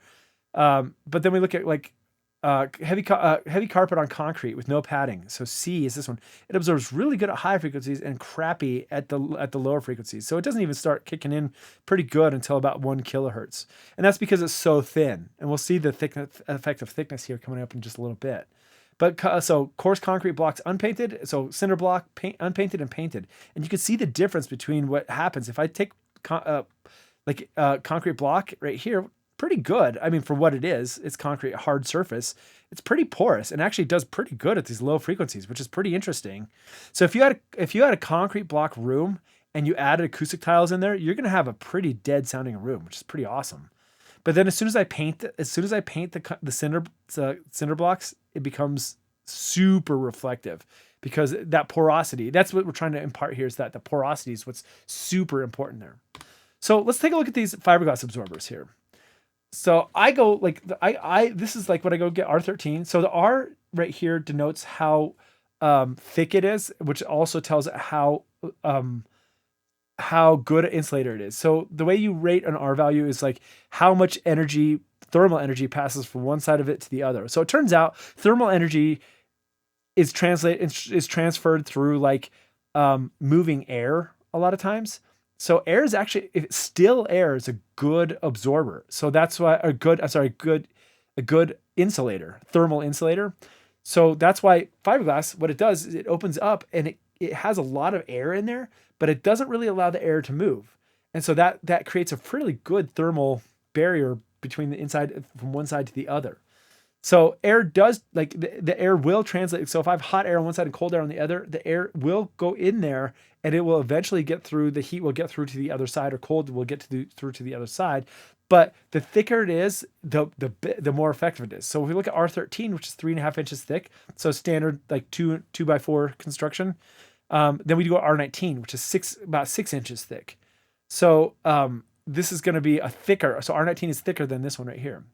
But then we look at like, heavy carpet on concrete with no padding. So C is this one. It absorbs really good at high frequencies and crappy at the lower frequencies. So it doesn't even start kicking in pretty good until about 1 kilohertz. And that's because it's so thin. And we'll see the effect of thickness here coming up in just a little bit. But so coarse concrete blocks unpainted. So cinder block unpainted and painted. And you can see the difference between what happens if I take concrete block right here. Pretty good. I mean, for what it is, it's concrete, hard surface. it's pretty porous and actually does pretty good at these low frequencies, which is pretty interesting. So if you had a concrete block room and you added acoustic tiles in there, you're gonna have a pretty dead sounding room, which is pretty awesome. But then as soon as I paint the cinder blocks, it becomes super reflective because that porosity, that's what we're trying to impart here, is that the porosity is what's super important there. So let's take a look at these fiberglass absorbers here. So I go like this is like when I go get R13. So the R right here denotes how thick it is, which also tells it how good an insulator it is. So the way you rate an R value is like how much energy, thermal energy, passes from one side of it to the other. So it turns out thermal energy is transferred through like moving air a lot of times. So air is actually, still air is a good absorber. So that's why a good insulator, thermal insulator. So that's why fiberglass, what it does is it opens up and it has a lot of air in there, but it doesn't really allow the air to move. And so that creates a really good thermal barrier between the inside, from one side to the other. So air does, like the air will translate. So if I have hot air on one side and cold air on the other, the air will go in there and it will eventually get through, the heat will get through to the other side, or cold will get through to the other side. But the thicker it is, the more effective it is. So if we look at R13, which is 3.5 inches thick, so standard like two by four construction, then we do R19, which is about 6 inches thick. So this is going to be a thicker. So R19 is thicker than this one right here.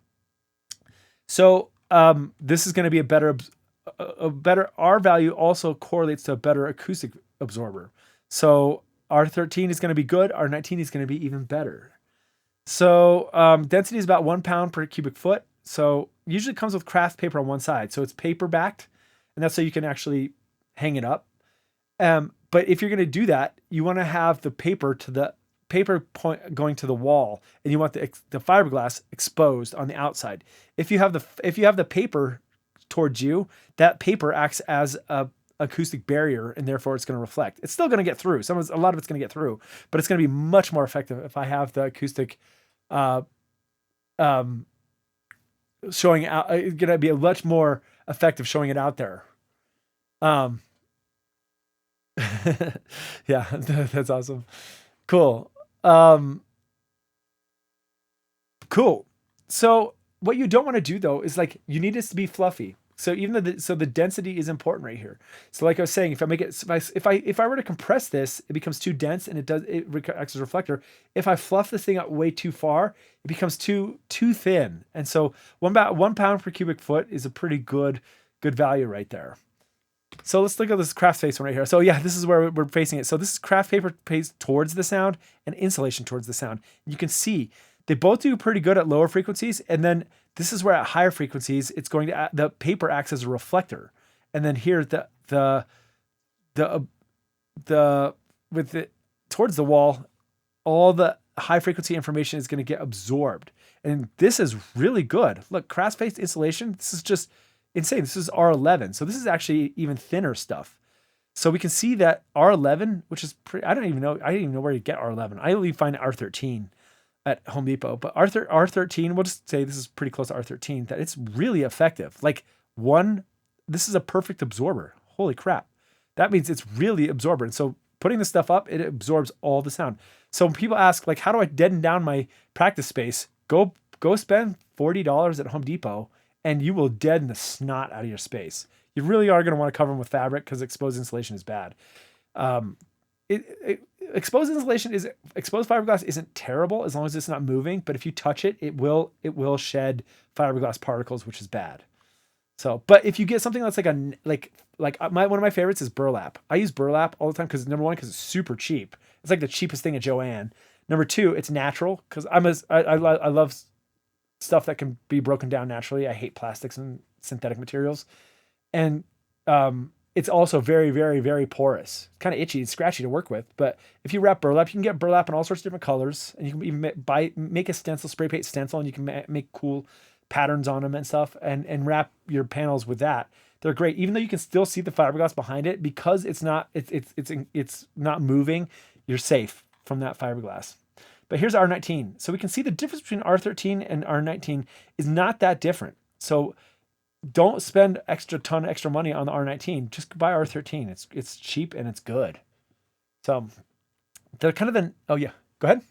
So this is going to be a better R value also correlates to a better acoustic absorber. So R13 is going to be good. R19 is going to be even better. So density is about 1 pound per cubic foot. So usually comes with craft paper on one side. So it's paper backed, and that's so you can actually hang it up. But if you're going to do that, you want to have the paper point going to the wall, and you want the fiberglass exposed on the outside. If you have the paper towards you, that paper acts as a acoustic barrier, and therefore it's going to reflect. It's still going to get through. A lot of it's going to get through, but it's going to be much more effective if I have the acoustic showing out. It's going to be a much more effective showing it out there. Yeah, that's awesome. Cool. Cool. So what you don't want to do though is like, you need this to be fluffy. So the density is important right here. So like I was saying, if I were to compress this, it becomes too dense and it acts as a reflector. If I fluff this thing out way too far, it becomes too thin. And so 1 pound per cubic foot is a pretty good value right there. So let's look at this craft face one right here. So yeah, this is where we're facing it. So this is craft paper paste towards the sound and insulation towards the sound. You can see they both do pretty good at lower frequencies. And then this is where at higher frequencies, it's going to, the paper acts as a reflector. And then here, towards the wall, all the high frequency information is going to get absorbed. And this is really good. Look, craft face insulation, this is just insane. This is R11. So this is actually even thinner stuff. So we can see that R11, which is pretty, I didn't even know where you get R11. I only find R13 at Home Depot, but R13, we'll just say this is pretty close to R13, that it's really effective. This is a perfect absorber. Holy crap. That means it's really absorbent. So putting this stuff up, it absorbs all the sound. So when people ask, like, how do I deaden down my practice space? Go spend $40 at Home Depot and you will deaden the snot out of your space. You really are going to want to cover them with fabric because exposed insulation is bad. Exposed fiberglass isn't terrible as long as it's not moving, but if you touch it, it will shed fiberglass particles, which is bad. So, but if you get something that's one of my favorites is burlap. I use burlap all the time because number one, because it's super cheap. It's like the cheapest thing at Joann. Number two, it's natural because I love stuff that can be broken down naturally. I hate plastics and synthetic materials, and it's also very, very, very porous. It's kind of itchy and scratchy to work with. But if you wrap burlap, you can get burlap in all sorts of different colors, and you can even make a stencil, spray paint stencil, and you can make cool patterns on them and stuff, and wrap your panels with that. They're great, even though you can still see the fiberglass behind it because it's not moving. You're safe from that fiberglass. But here's R19. So we can see the difference between R13 and R19 is not that different. So don't spend extra money on the R19. Just buy R13. It's cheap and it's good. So they're kind of oh yeah, go ahead.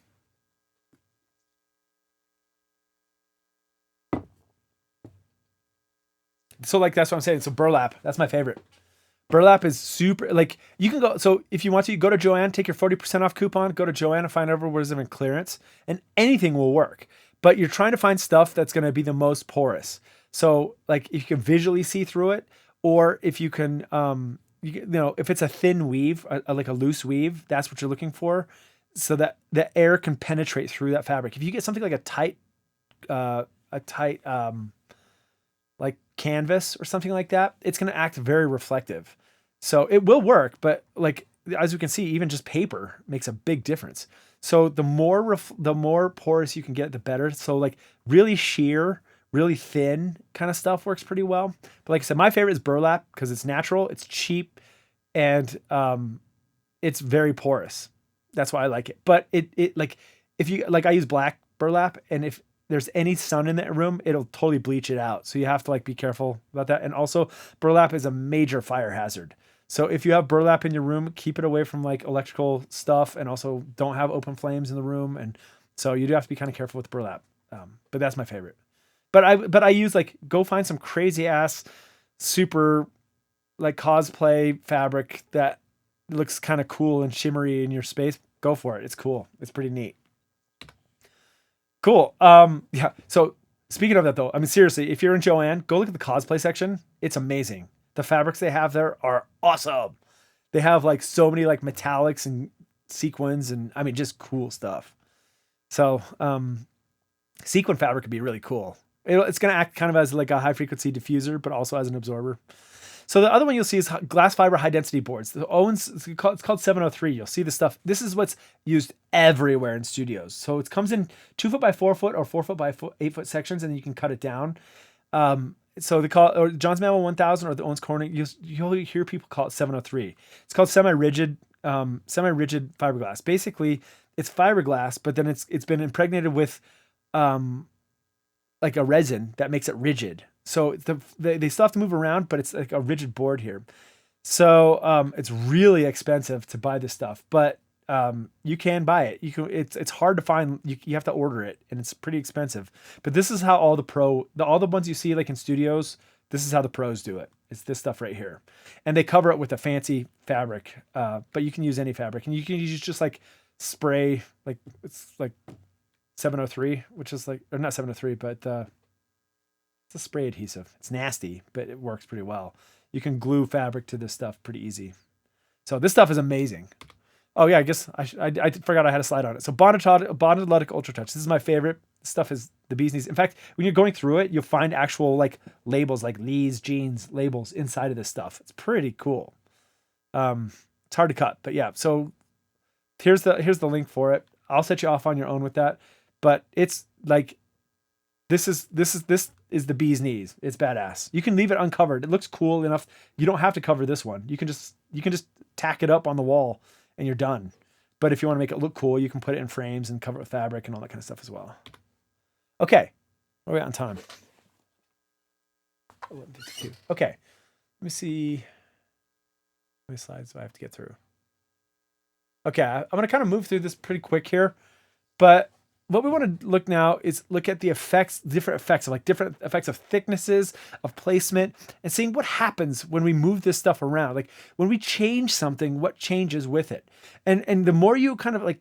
So like that's what I'm saying. So burlap, that's my favorite. Burlap is super, like you can go. So if you want to, you go to Joann, take your 40% off coupon, go to Joann and find out where there's in clearance, and anything will work. But you're trying to find stuff that's going to be the most porous. So like if you can visually see through it, or if you can, if it's a thin weave, like a loose weave, that's what you're looking for, so that the air can penetrate through that fabric. If you get something like a tight like canvas or something like that, it's going to act very reflective. So it will work, but like as we can see, even just paper makes a big difference. So the more porous you can get, the better. So like really sheer, really thin kind of stuff works pretty well. But like I said, my favorite is burlap because it's natural, it's cheap, and it's very porous. That's why I like it. But it like if you like, I use black burlap, and if there's any sun in that room, it'll totally bleach it out. So you have to like be careful about that. And also burlap is a major fire hazard. So if you have burlap in your room, keep it away from like electrical stuff, and also don't have open flames in the room. And so you do have to be kind of careful with burlap. But that's my favorite. But I use like, go find some crazy ass, super like cosplay fabric that looks kind of cool and shimmery in your space. Go for it. It's cool. It's pretty neat. Cool. Yeah. So speaking of that though, I mean, seriously, if you're in Joann, go look at the cosplay section. It's amazing. The fabrics they have there are awesome. They have like so many like metallics and sequins, and I mean, just cool stuff. So, sequin fabric could be really cool. It's going to act kind of as like a high frequency diffuser, but also as an absorber. So the other one you'll see is glass fiber high density boards. The Owens, it's called 703. You'll see the stuff. This is what's used everywhere in studios. So it comes in 2 foot by 4 foot or 4 foot by 8 foot sections, and you can cut it down. So they call it, or John's Mammal 1000 or the Owens Corning. You'll hear people call it 703. It's called semi-rigid fiberglass. Basically, it's fiberglass, but then it's been impregnated with like a resin that makes it rigid. So they still have to move around, but it's like a rigid board here. So it's really expensive to buy this stuff, but you can buy it. It's hard to find. You have to order it, and it's pretty expensive. But this is how all the ones you see like in studios, this is how the pros do it. It's this stuff right here, and they cover it with a fancy fabric. But you can use any fabric, and you can use just like spray, like it's like 703, which is like, or not 703, but it's a spray adhesive. It's nasty, but it works pretty well. You can glue fabric to this stuff pretty easy. So this stuff is amazing. Oh yeah, I guess I forgot I had a slide on it. So bonded Ludic Ultra Touch. This is my favorite. This stuff is the bee's knees. In fact, when you're going through it, you'll find actual like labels, like Lee's jeans labels inside of this stuff. It's pretty cool. It's hard to cut, but yeah. So here's the link for it. I'll set you off on your own with that. But it's like, this is the bee's knees. It's badass. You can leave it uncovered. It looks cool enough. You don't have to cover this one. You can just tack it up on the wall and you're done. But if you want to make it look cool, you can put it in frames and cover it with fabric and all that kind of stuff as well. Okay. Where are we at on time? 11:52. Okay. Let me see. How many slides do I have to get through? Okay. I'm going to kind of move through this pretty quick here, but what we want to look now is look at the effects, different effects of thicknesses, of placement, and seeing what happens when we move this stuff around. Like when we change something, what changes with it? And the more you kind of like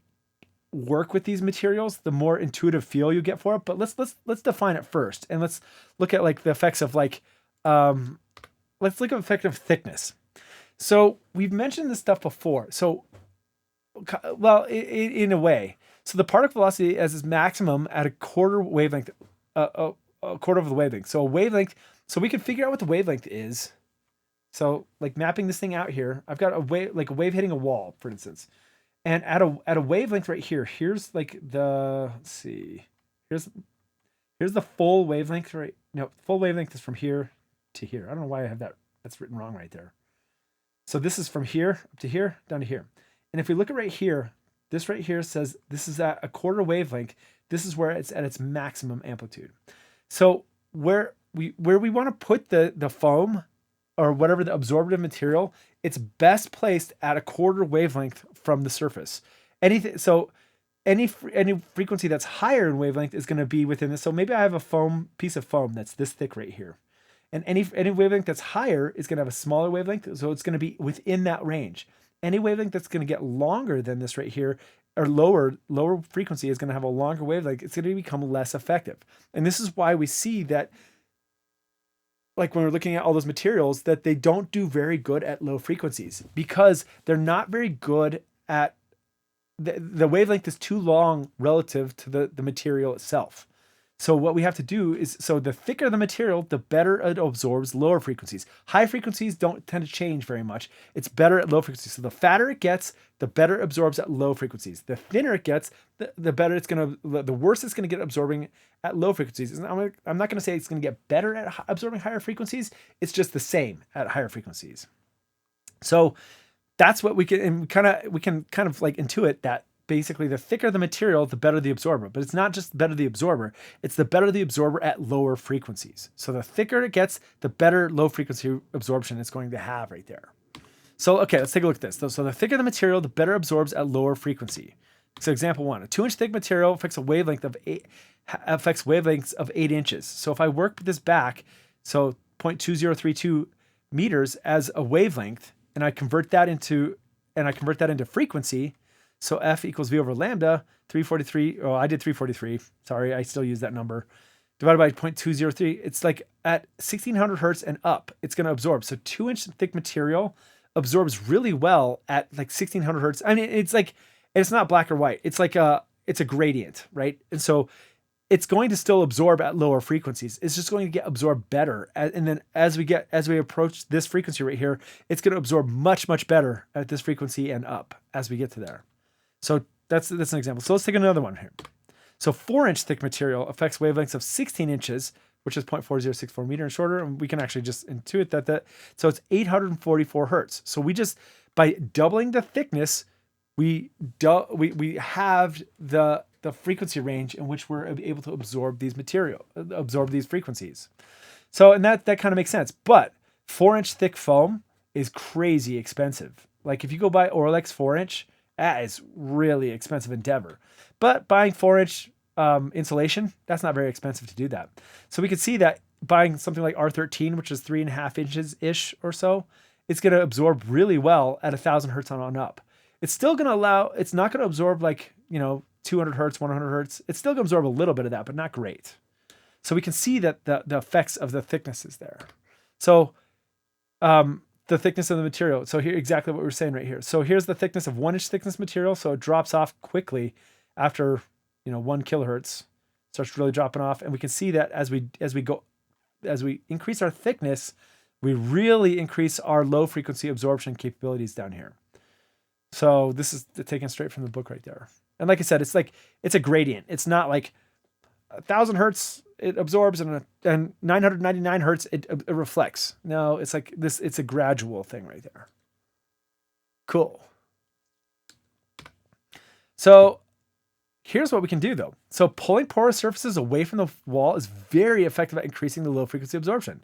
work with these materials, the more intuitive feel you get for it. But let's define it first, and let's look at like the effects of like let's look at effect of thickness. So we've mentioned this stuff before. So well, in a way. So the particle velocity as its maximum at a quarter wavelength, a quarter of the wavelength. So a wavelength. So we can figure out what the wavelength is. So like mapping this thing out here, I've got a wave hitting a wall, for instance, and at a wavelength right here. Here's like the, let's see, here's the full wavelength. Right? No, full wavelength is from here to here. I don't know why I have that. That's written wrong right there. So this is from here up to here, down to here. And if we look at right here, this right here says this is at a quarter wavelength. This is where it's at its maximum amplitude. So where where we want to put the foam or whatever the absorptive material, it's best placed at a quarter wavelength from the surface. Anything so any frequency that's higher in wavelength is going to be within this. So maybe I have a piece of foam that's this thick right here. And any wavelength that's higher is going to have a smaller wavelength, so it's going to be within that range. Any wavelength that's going to get longer than this right here, or lower frequency, is going to have a longer wavelength. It's going to become less effective. And this is why we see that, like when we're looking at all those materials, that they don't do very good at low frequencies because they're not very good at the wavelength is too long relative to the material itself. So what we have to do is, so the thicker the material, the better it absorbs lower frequencies. High frequencies don't tend to change very much. It's better at low frequencies. So the fatter it gets, the better it absorbs at low frequencies. The thinner it gets, the better it's going to, the worse it's going to get absorbing at low frequencies. I'm not going to say it's going to get better at absorbing higher frequencies. It's just the same at higher frequencies. So that's what we can kind of like intuit that basically the thicker the material, the better the absorber. But it's not just better the absorber, it's the better the absorber at lower frequencies. So the thicker it gets, the better low frequency absorption it's going to have right there. So, okay, let's take a look at this. So the thicker the material, the better absorbs at lower frequency. So example 1, a 2-inch thick material affects wavelengths of 8 inches. So if I work this back, so 0.2032 meters as a wavelength, and I convert that into frequency. So F equals V over lambda, 343. Oh, I did 343. Sorry, I still use that number. Divided by 0.203. It's like at 1600 hertz and up, it's going to absorb. So 2-inch thick material absorbs really well at like 1600 hertz. I mean, it's like, it's not black or white. It's like it's a gradient, right? And so it's going to still absorb at lower frequencies. It's just going to get absorbed better. And then as we approach this frequency right here, it's going to absorb much, much better at this frequency and up as we get to there. So that's an example. So let's take another one here. So 4-inch thick material affects wavelengths of 16 inches, which is 0.4064 meter and shorter. And we can actually just intuit that. So it's 844 hertz. So we just, by doubling the thickness, we have the frequency range in which we're able to absorb these frequencies. So, and that kind of makes sense. But 4-inch thick foam is crazy expensive. Like if you go buy Orlex 4-inch, that is really expensive endeavor. But buying 4-inch insulation, that's not very expensive to do that. So we can see that buying something like R13, which is 3.5 inches-ish or so, it's going to absorb really well at 1000 hertz on up. It's still going to it's not going to absorb like, 200 hertz, 100 hertz. It's still going to absorb a little bit of that, but not great. So we can see that the effects of the thickness is there. So the thickness of the material. So here, exactly what we're saying right here. So here's the thickness of 1-inch thickness material. So it drops off quickly after, 1 kilohertz, starts really dropping off. And we can see that as we increase our thickness, we really increase our low frequency absorption capabilities down here. So this is taken straight from the book right there. And like I said, it's a gradient. It's not like 1000 hertz it absorbs and 999 hertz it reflects. No, it's like this. It's a gradual thing right there. Cool. So here's what we can do though. So pulling porous surfaces away from the wall is very effective at increasing the low frequency absorption.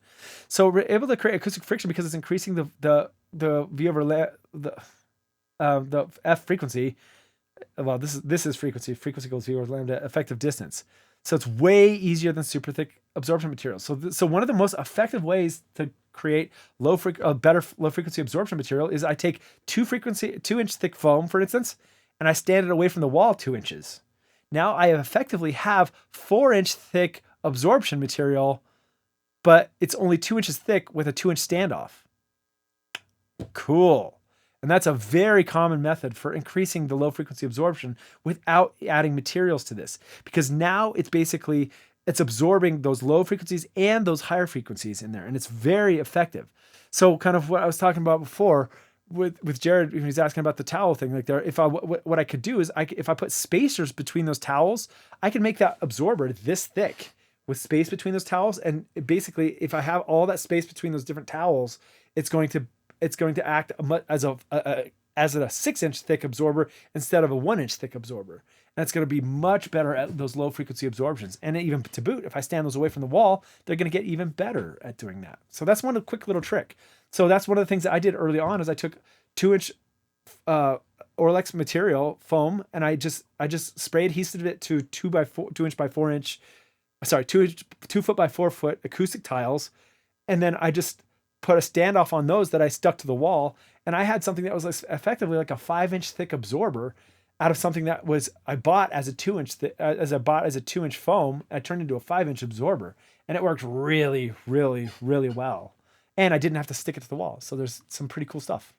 So we're able to create acoustic friction because it's increasing the V over the F frequency. Well, this is frequency. Frequency equals V over lambda effective distance. So it's way easier than super thick absorption materials. So one of the most effective ways to create better low frequency absorption material is I take 2-inch thick foam, for instance, and I stand it away from the wall 2 inches. Now I effectively have 4-inch thick absorption material, but it's only 2 inches thick with a 2-inch standoff. Cool. And that's a very common method for increasing the low frequency absorption without adding materials to this, because now it's absorbing those low frequencies and those higher frequencies in there. And it's very effective. So kind of what I was talking about before with Jared, when he's asking about the towel thing, like there, what I could do is if I put spacers between those towels, I can make that absorber this thick with space between those towels. And basically if I have all that space between those different towels, it's going to act as a 6-inch thick absorber instead of a 1-inch thick absorber. And it's going to be much better at those low frequency absorptions. And even to boot, if I stand those away from the wall, they're going to get even better at doing that. So that's one quick little trick. So that's one of the things that I did early on is I took 2-inch Orlex material foam, and I just spray adhesive it to 2 inch by 4 inch, sorry, 2 foot by 4 foot acoustic tiles. And then I just put a standoff on those that I stuck to the wall. And I had something that was effectively like a 5-inch thick absorber out of something that was, I bought as a 2-inch, as a 2-inch foam. I turned into a 5-inch absorber, and it worked really, really, really well. And I didn't have to stick it to the wall. So there's some pretty cool stuff.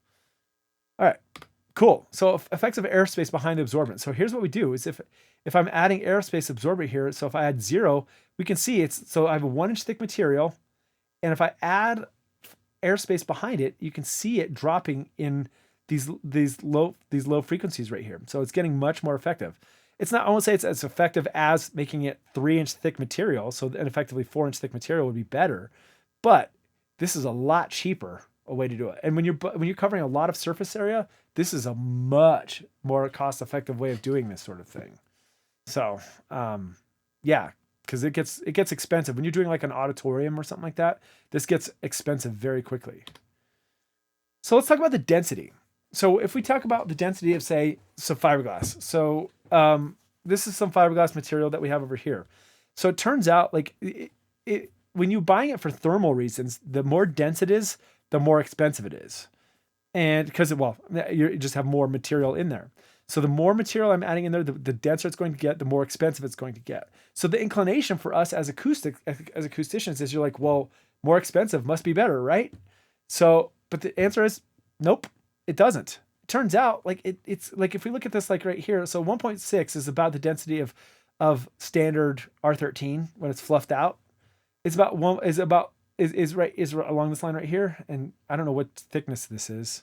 All right, cool. So effects of airspace behind the absorbent. So here's what we do is if I'm adding airspace absorbent here, so if I add 0, we can see so I have a 1-inch thick material. And if I add airspace behind it, you can see it dropping in these low frequencies right here. So it's getting much more effective. It's not, I won't say it's as effective as making it 3-inch thick material. So and effectively 4-inch thick material would be better, but this is a lot cheaper a way to do it. And when you're covering a lot of surface area, this is a much more cost-effective way of doing this sort of thing. So, yeah, because it gets expensive when you're doing like an auditorium or something like that. This gets expensive very quickly. So let's talk about the density. So if we talk about the density of, say, some fiberglass. So this is some fiberglass material that we have over here. So it turns out like when you're buying it for thermal reasons, the more dense it is, the more expensive it is. And because, well, you just have more material in there. So the more material I'm adding in there, the denser it's going to get, the more expensive it's going to get. So the inclination for us as acousticians is you're like, well, more expensive must be better, right? So, but the answer is nope, it doesn't. It turns out like it's like, if we look at this like right here, so 1.6 is about the density of standard R13 when it's fluffed out. It's about is along this line right here. And I don't know what thickness this is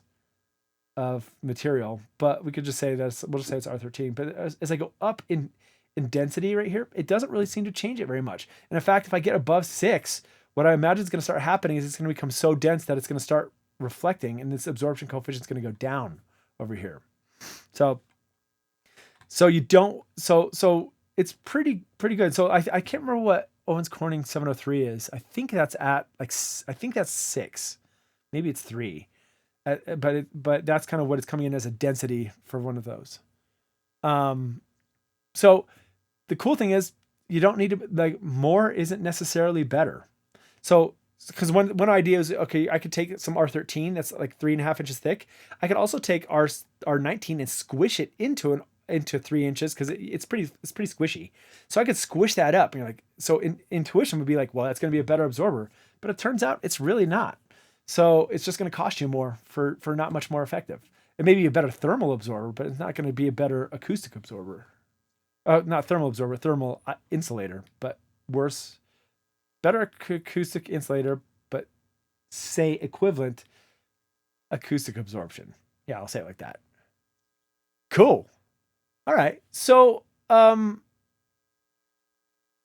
of material, but we could just say we'll just say it's R13. But as I go up in density right here, it doesn't really seem to change it very much. And in fact, if I get above 6, what I imagine is going to start happening is it's going to become so dense that it's going to start reflecting, and this absorption coefficient is going to go down over here. So you don't, so it's pretty good. So I can't remember what Owens Corning 703 is. I think that's at like, I think that's 6, maybe it's 3. But that's kind of what it's coming in as a density for one of those. So the cool thing is you don't need to, like, more isn't necessarily better. So because one idea is, okay, I could take some R13 that's like 3.5 inches thick. I could also take R19 and squish it into 3 inches because it's pretty squishy. So I could squish that up. And you're like, so intuition would be like, well, that's going to be a better absorber, but it turns out it's really not. So it's just going to cost you more for not much more effective. It may be a better thermal absorber, but it's not going to be a better acoustic absorber. Not thermal absorber, thermal insulator, but worse. Better acoustic insulator, but say equivalent acoustic absorption. Yeah, I'll say it like that. Cool. All right. So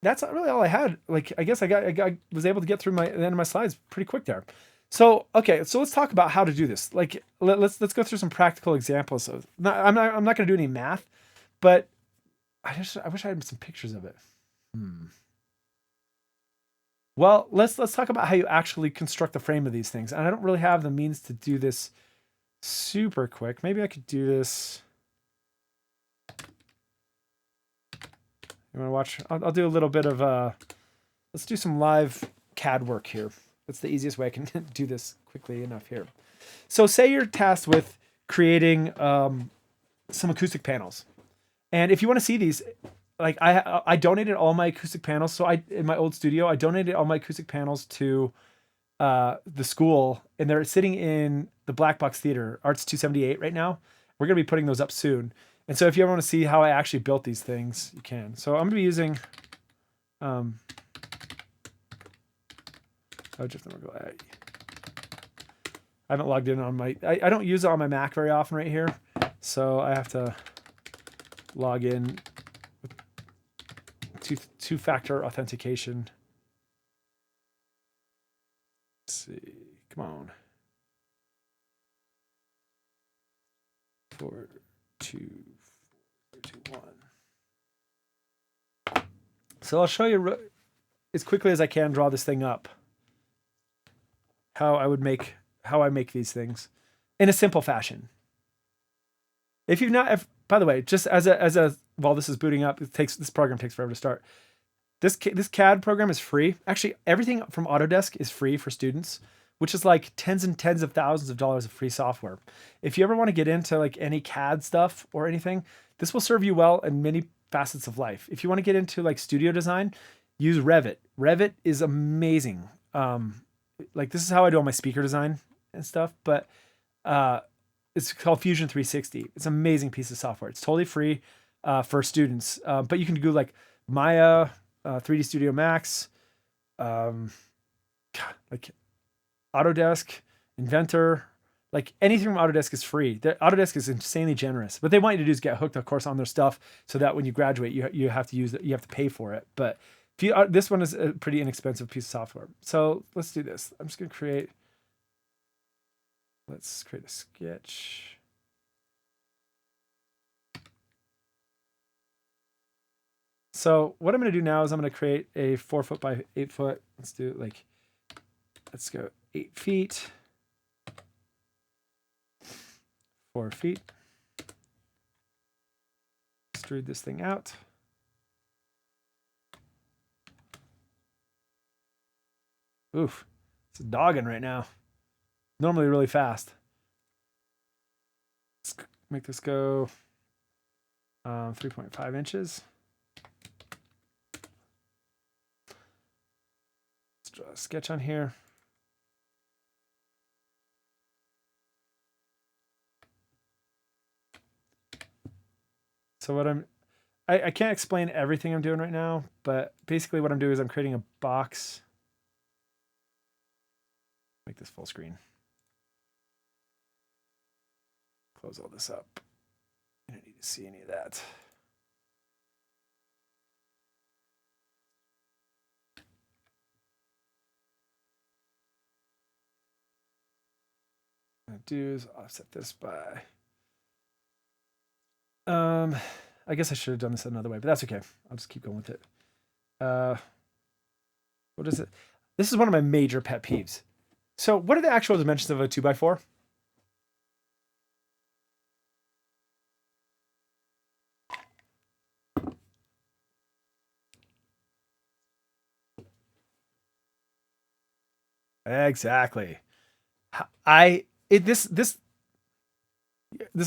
that's not really all I had. Like, I guess I was able to get through the end of my slides pretty quick there. So, okay, so let's talk about how to do this. Like, let's go through some practical examples of. I'm not going to do any math, but I wish I had some pictures of it. Well, let's talk about how you actually construct the frame of these things. And I don't really have the means to do this super quick. Maybe I could do this. You want to watch? I'll do a little bit of let's do some live CAD work here. That's the easiest way I can do this quickly enough here. So say you're tasked with creating some acoustic panels. And if you want to see these, like I donated all my acoustic panels. So in my old studio, I donated all my acoustic panels to the school, and they're sitting in the Black Box Theater, Arts 278 right now. We're going to be putting those up soon. And so if you ever want to see how I actually built these things, you can. So I'm going to be using I haven't logged in on my, I don't use it on my Mac very often right here. So I have to log in with two-factor authentication. Let's see, come on. 4, 2, 4, 2, 1. So I'll show you as quickly as I can draw this thing up. How I make these things in a simple fashion. If you've not, by the way, just as a while this is booting up, this program takes forever to start. This CAD program is free. Actually, everything from Autodesk is free for students, which is like tens and tens of thousands of dollars of free software. If you ever want to get into like any CAD stuff or anything, this will serve you well in many facets of life. If you want to get into like studio design, use Revit. Revit is amazing. Like this is how I do all my speaker design and stuff, but it's called Fusion 360. It's an amazing piece of software. It's totally free for students, but you can do like Maya, 3D Studio Max, like Autodesk, Inventor, like anything from Autodesk is free. Autodesk is insanely generous. What they want you to do is get hooked, of course, on their stuff, so that when you graduate, you have to use it. You have to pay for it. But if you, this one is a pretty inexpensive piece of software. So let's do this. I'm just gonna create. Let's create a sketch. So what I'm going to do now is I'm going to create a 4 foot by 8 foot. Let's go 8 feet, 4 feet. Extrude this thing out. Oof, it's dogging right now. Normally really fast. Let's make this go 3.5 inches. Let's draw a sketch on here. So what I can't explain everything I'm doing right now, but basically what I'm doing is I'm creating a box. Make this full screen. Close all this up. I don't need to see any of that. What I'll do is offset this by I guess I should have done this another way, but that's okay. I'll just keep going with it. What is it? This is one of my major pet peeves. So what are the actual dimensions of a 2x4? Exactly. This is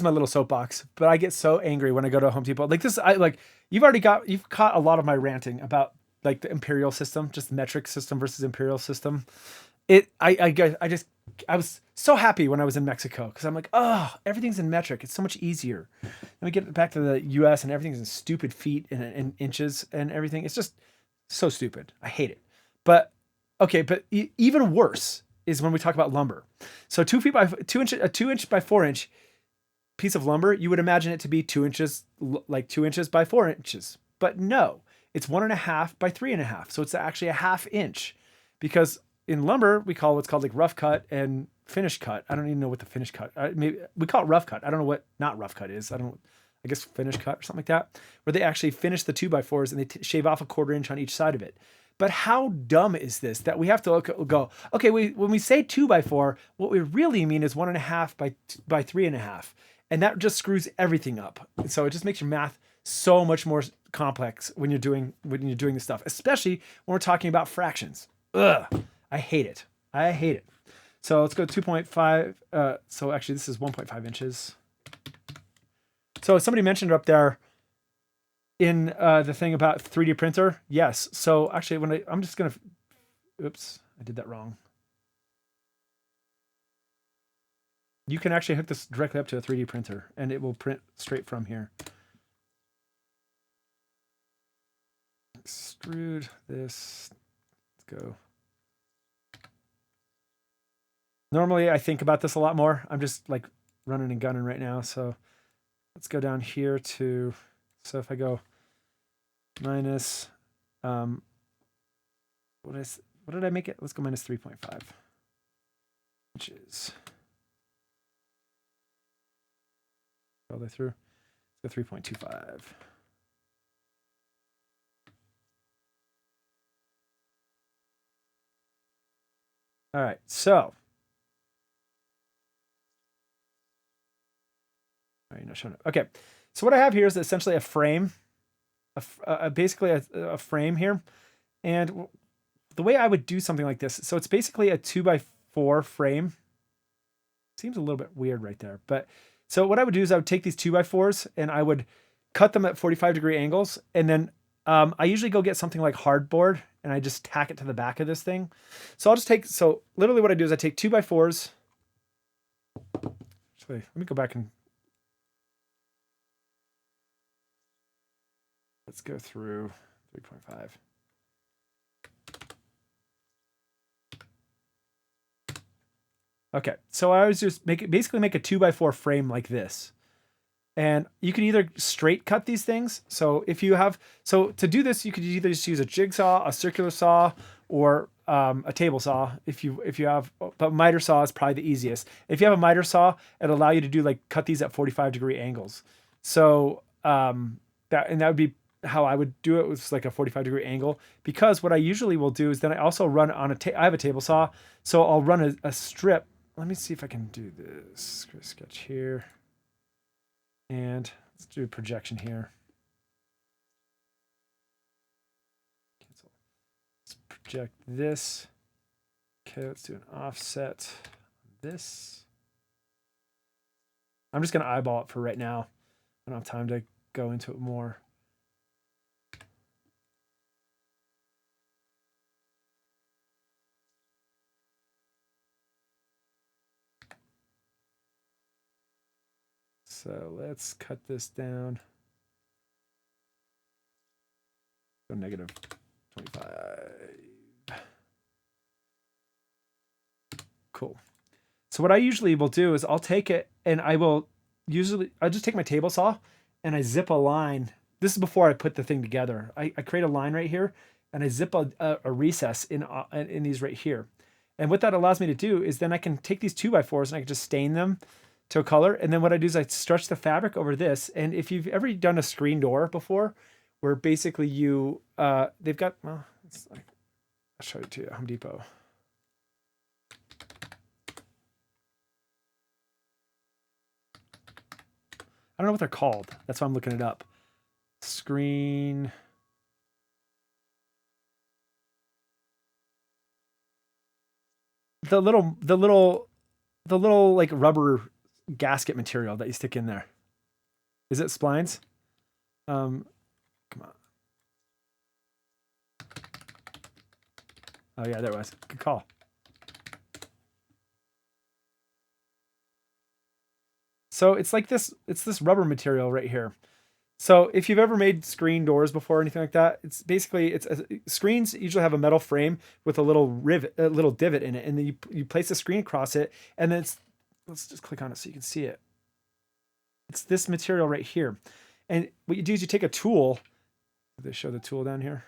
my little soapbox, but I get so angry when I go to Home Depot. Like this, you've caught a lot of my ranting about like the imperial system, just metric system versus imperial system. I was so happy when I was in Mexico because I'm like, oh, everything's in metric. It's so much easier. Then we get back to the U.S. and everything's in stupid feet and inches and everything. It's just so stupid. I hate it. But okay, but even worse is when we talk about lumber. So 2 feet by 2 inch, a 2 inch by 4 inch piece of lumber, you would imagine it to be 2 inches, like 2 inches by 4 inches, but no, it's 1.5 by 3.5. So it's actually a 1/2 inch, because in lumber we call what's called like rough cut and finish cut. I don't even know what the finish cut. Maybe we call it rough cut. I don't know what not rough cut is. I guess finish cut or something like that, where they actually finish the 2x4s and they shave off a 1/4 inch on each side of it. But how dumb is this that we have to go, okay, when we say 2x4, what we really mean is 1.5 by 3.5. And that just screws everything up. And so it just makes your math so much more complex when you're doing this stuff, especially when we're talking about fractions. Ugh, I hate it. I hate it. So let's go 2.5. So actually this is 1.5 inches. So somebody mentioned up there in the thing about 3D printer. Yes. So actually I'm just going to, oops, I did that wrong. You can actually hook this directly up to a 3D printer and it will print straight from here. Extrude this. Let's go. Normally I think about this a lot more. I'm just like running and gunning right now. So let's go down here to, so if I go minus, what did I make it? Let's go minus 3.5 inches. All the way through. Let's go 3.25. All right, so. All right, you're not showing it. Okay, so what I have here is essentially a frame, basically a frame here. And the way I would do something like this, so it's basically a 2x4 frame. Seems a little bit weird right there. But so what I would do is I would take these 2x4s and I would cut them at 45-degree angles. And then I usually go get something like hardboard and I just tack it to the back of this thing. So I'll just take, so literally what I do is I take 2x4s. Actually, let me go back and let's go through 3.5. Okay, so I always just basically make a 2x4 frame like this. And you can either straight cut these things. So if you have, so to do this, you could either just use a jigsaw, a circular saw, or a table saw. If you have, but miter saw is probably the easiest. If you have a miter saw, it'll allow you to do like cut these at 45-degree angles. So that would be how I would do it, with like a 45-degree angle. Because what I usually will do is then I also run on I have a table saw, so I'll run a strip. Let me see if I can do this. Sketch here. And let's do a projection here. Cancel. Let's project this. Okay, let's do an offset on this. I'm just going to eyeball it for right now. I don't have time to go into it more. So let's cut this down. Go negative 25. Cool. So what I usually will do is I'll take it and I'll just take my table saw and I zip a line. This is before I put the thing together. I create a line right here and I zip a recess in these right here. And what that allows me to do is then I can take these 2x4s and I can just stain them to a color. And then what I do is I stretch the fabric over this. And if you've ever done a screen door before, where basically you, they've got, well, it's like, I'll show you to Home Depot. I don't know what they're called. That's why I'm looking it up. Screen. The little like rubber gasket material that you stick in there. Is it splines? Come on. Oh yeah, there it was. Good call. So it's like this, it's this rubber material right here. So if you've ever made screen doors before or anything like that, it's basically, screens usually have a metal frame with a little rivet, a little divot in it. And then you place the screen across it and then let's just click on it so you can see it. It's this material right here. And what you do is you take a tool. They show the tool down here.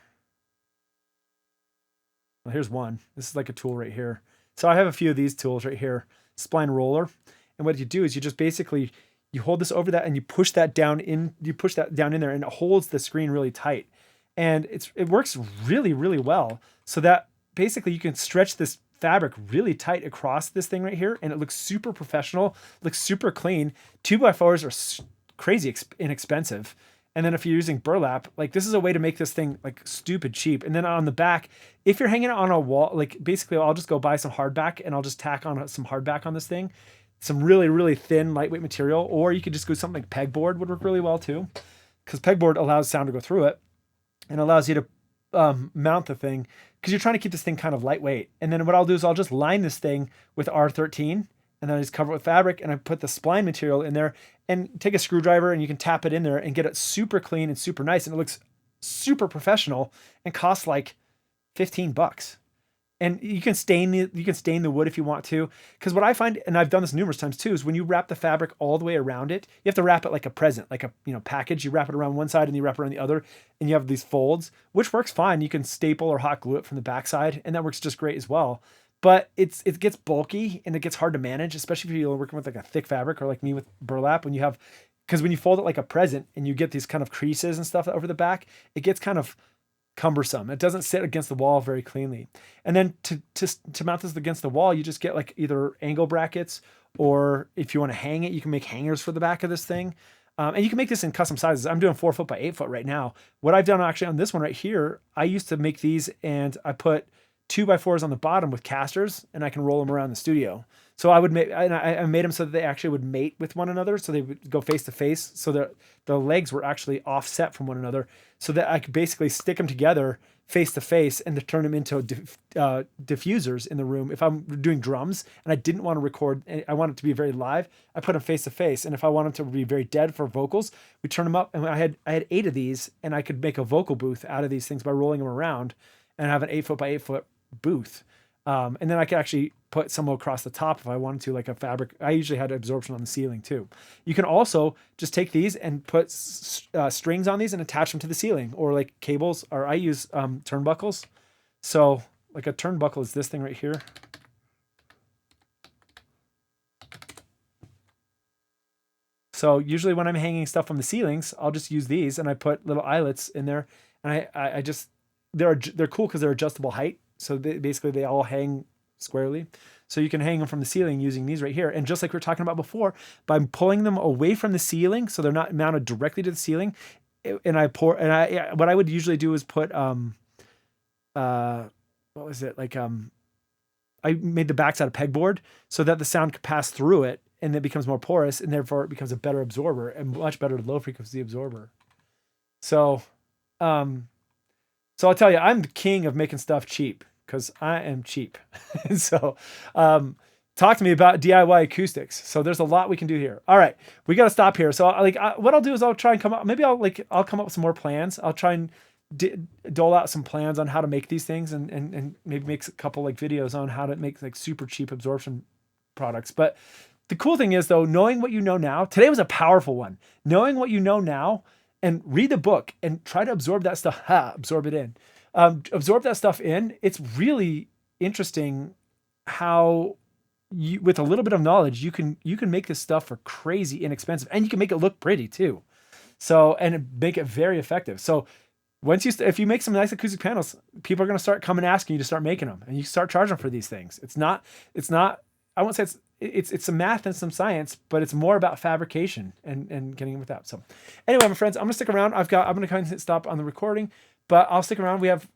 Well, here's one. This is like a tool right here. So I have a few of these tools right here. Spline roller. And what you do is you just basically, you hold this over that and you push that down in there and it holds the screen really tight. And it works really, really well. So that basically you can stretch this fabric really tight across this thing right here and it looks super professional, looks super clean. 2x4s are crazy inexpensive. And then if you're using burlap, like this is a way to make this thing like stupid cheap. And then on the back, if you're hanging it on a wall, like basically I'll just go buy some hardback and I'll just tack on some hardback on this thing. Some really, really thin, lightweight material, or you could just go something like pegboard would work really well too, because pegboard allows sound to go through it and allows you to mount the thing because you're trying to keep this thing kind of lightweight. And then what I'll do is I'll just line this thing with R13 and then I just cover it with fabric and I put the spline material in there and take a screwdriver and you can tap it in there and get it super clean and super nice and it looks super professional and costs like $15. And you can stain the wood if you want to. Because what I find, and I've done this numerous times too, is when you wrap the fabric all the way around it, you have to wrap it like a present, like a package. You wrap it around one side and you wrap it around the other, and you have these folds, which works fine. You can staple or hot glue it from the backside, and that works just great as well. But it gets bulky and it gets hard to manage, especially if you're working with like a thick fabric or like me with burlap. Because when you fold it like a present and you get these kind of creases and stuff over the back, it gets kind of cumbersome. It doesn't sit against the wall very cleanly. And then to mount this against the wall, you just get like either angle brackets, or if you want to hang it, you can make hangers for the back of this thing. And you can make this in custom sizes. I'm doing 4 foot by 8 foot right now. What I've done actually on this one right here, I used to make these and I put 2x4s on the bottom with casters, and I can roll them around the studio. So I would make, and I made them so that they actually would mate with one another. So they would go face to face. So the legs were actually offset from one another, so that I could basically stick them together face to face and to turn them into diffusers in the room. If I'm doing drums and I didn't want to record, I want it to be very live, I put them face to face. And if I wanted to be very dead for vocals, we turn them up. And I had 8 of these, and I could make a vocal booth out of these things by rolling them around and have an 8 foot by 8 foot booth. And then I could actually put some across the top if I wanted to, like a fabric. I usually had absorption on the ceiling too. You can also just take these and put strings on these and attach them to the ceiling, or like cables, or I use turnbuckles. So like a turnbuckle is this thing right here. So usually when I'm hanging stuff from the ceilings, I'll just use these, and I put little eyelets in there, and I just, they're cool because they're adjustable height. So basically they all hang squarely. So you can hang them from the ceiling using these right here. And just like we were talking about before, by pulling them away from the ceiling, so they're not mounted directly to the ceiling, what I would usually do is put, what was it? Like, I made the backs out of pegboard so that the sound could pass through it, and it becomes more porous, and therefore it becomes a better absorber, and much better low frequency absorber. So, so I'll tell you, I'm the king of making stuff cheap, because I am cheap. So talk to me about DIY acoustics. So there's a lot we can do here. All right, we got to stop here. So what I'll do is I'll try and come up, maybe I'll come up with some more plans. I'll try and dole out some plans on how to make these things, and maybe make a couple like videos on how to make like super cheap absorption products. But the cool thing is though, knowing what you know now, today was a powerful one. Knowing what you know now, and read the book and try to absorb that stuff. Absorb it in. Absorb that stuff in. It's really interesting how you, with a little bit of knowledge, you can make this stuff for crazy inexpensive, and you can make it look pretty too. So, and make it very effective. So if you make some nice acoustic panels, people are going to start coming asking you to start making them, and you start charging for these things. It's not, I won't say it's some math and some science, but it's more about fabrication and getting in with that. So anyway, my friends, I'm gonna stick around. I'm gonna kind of stop on the recording, but I'll stick around. We have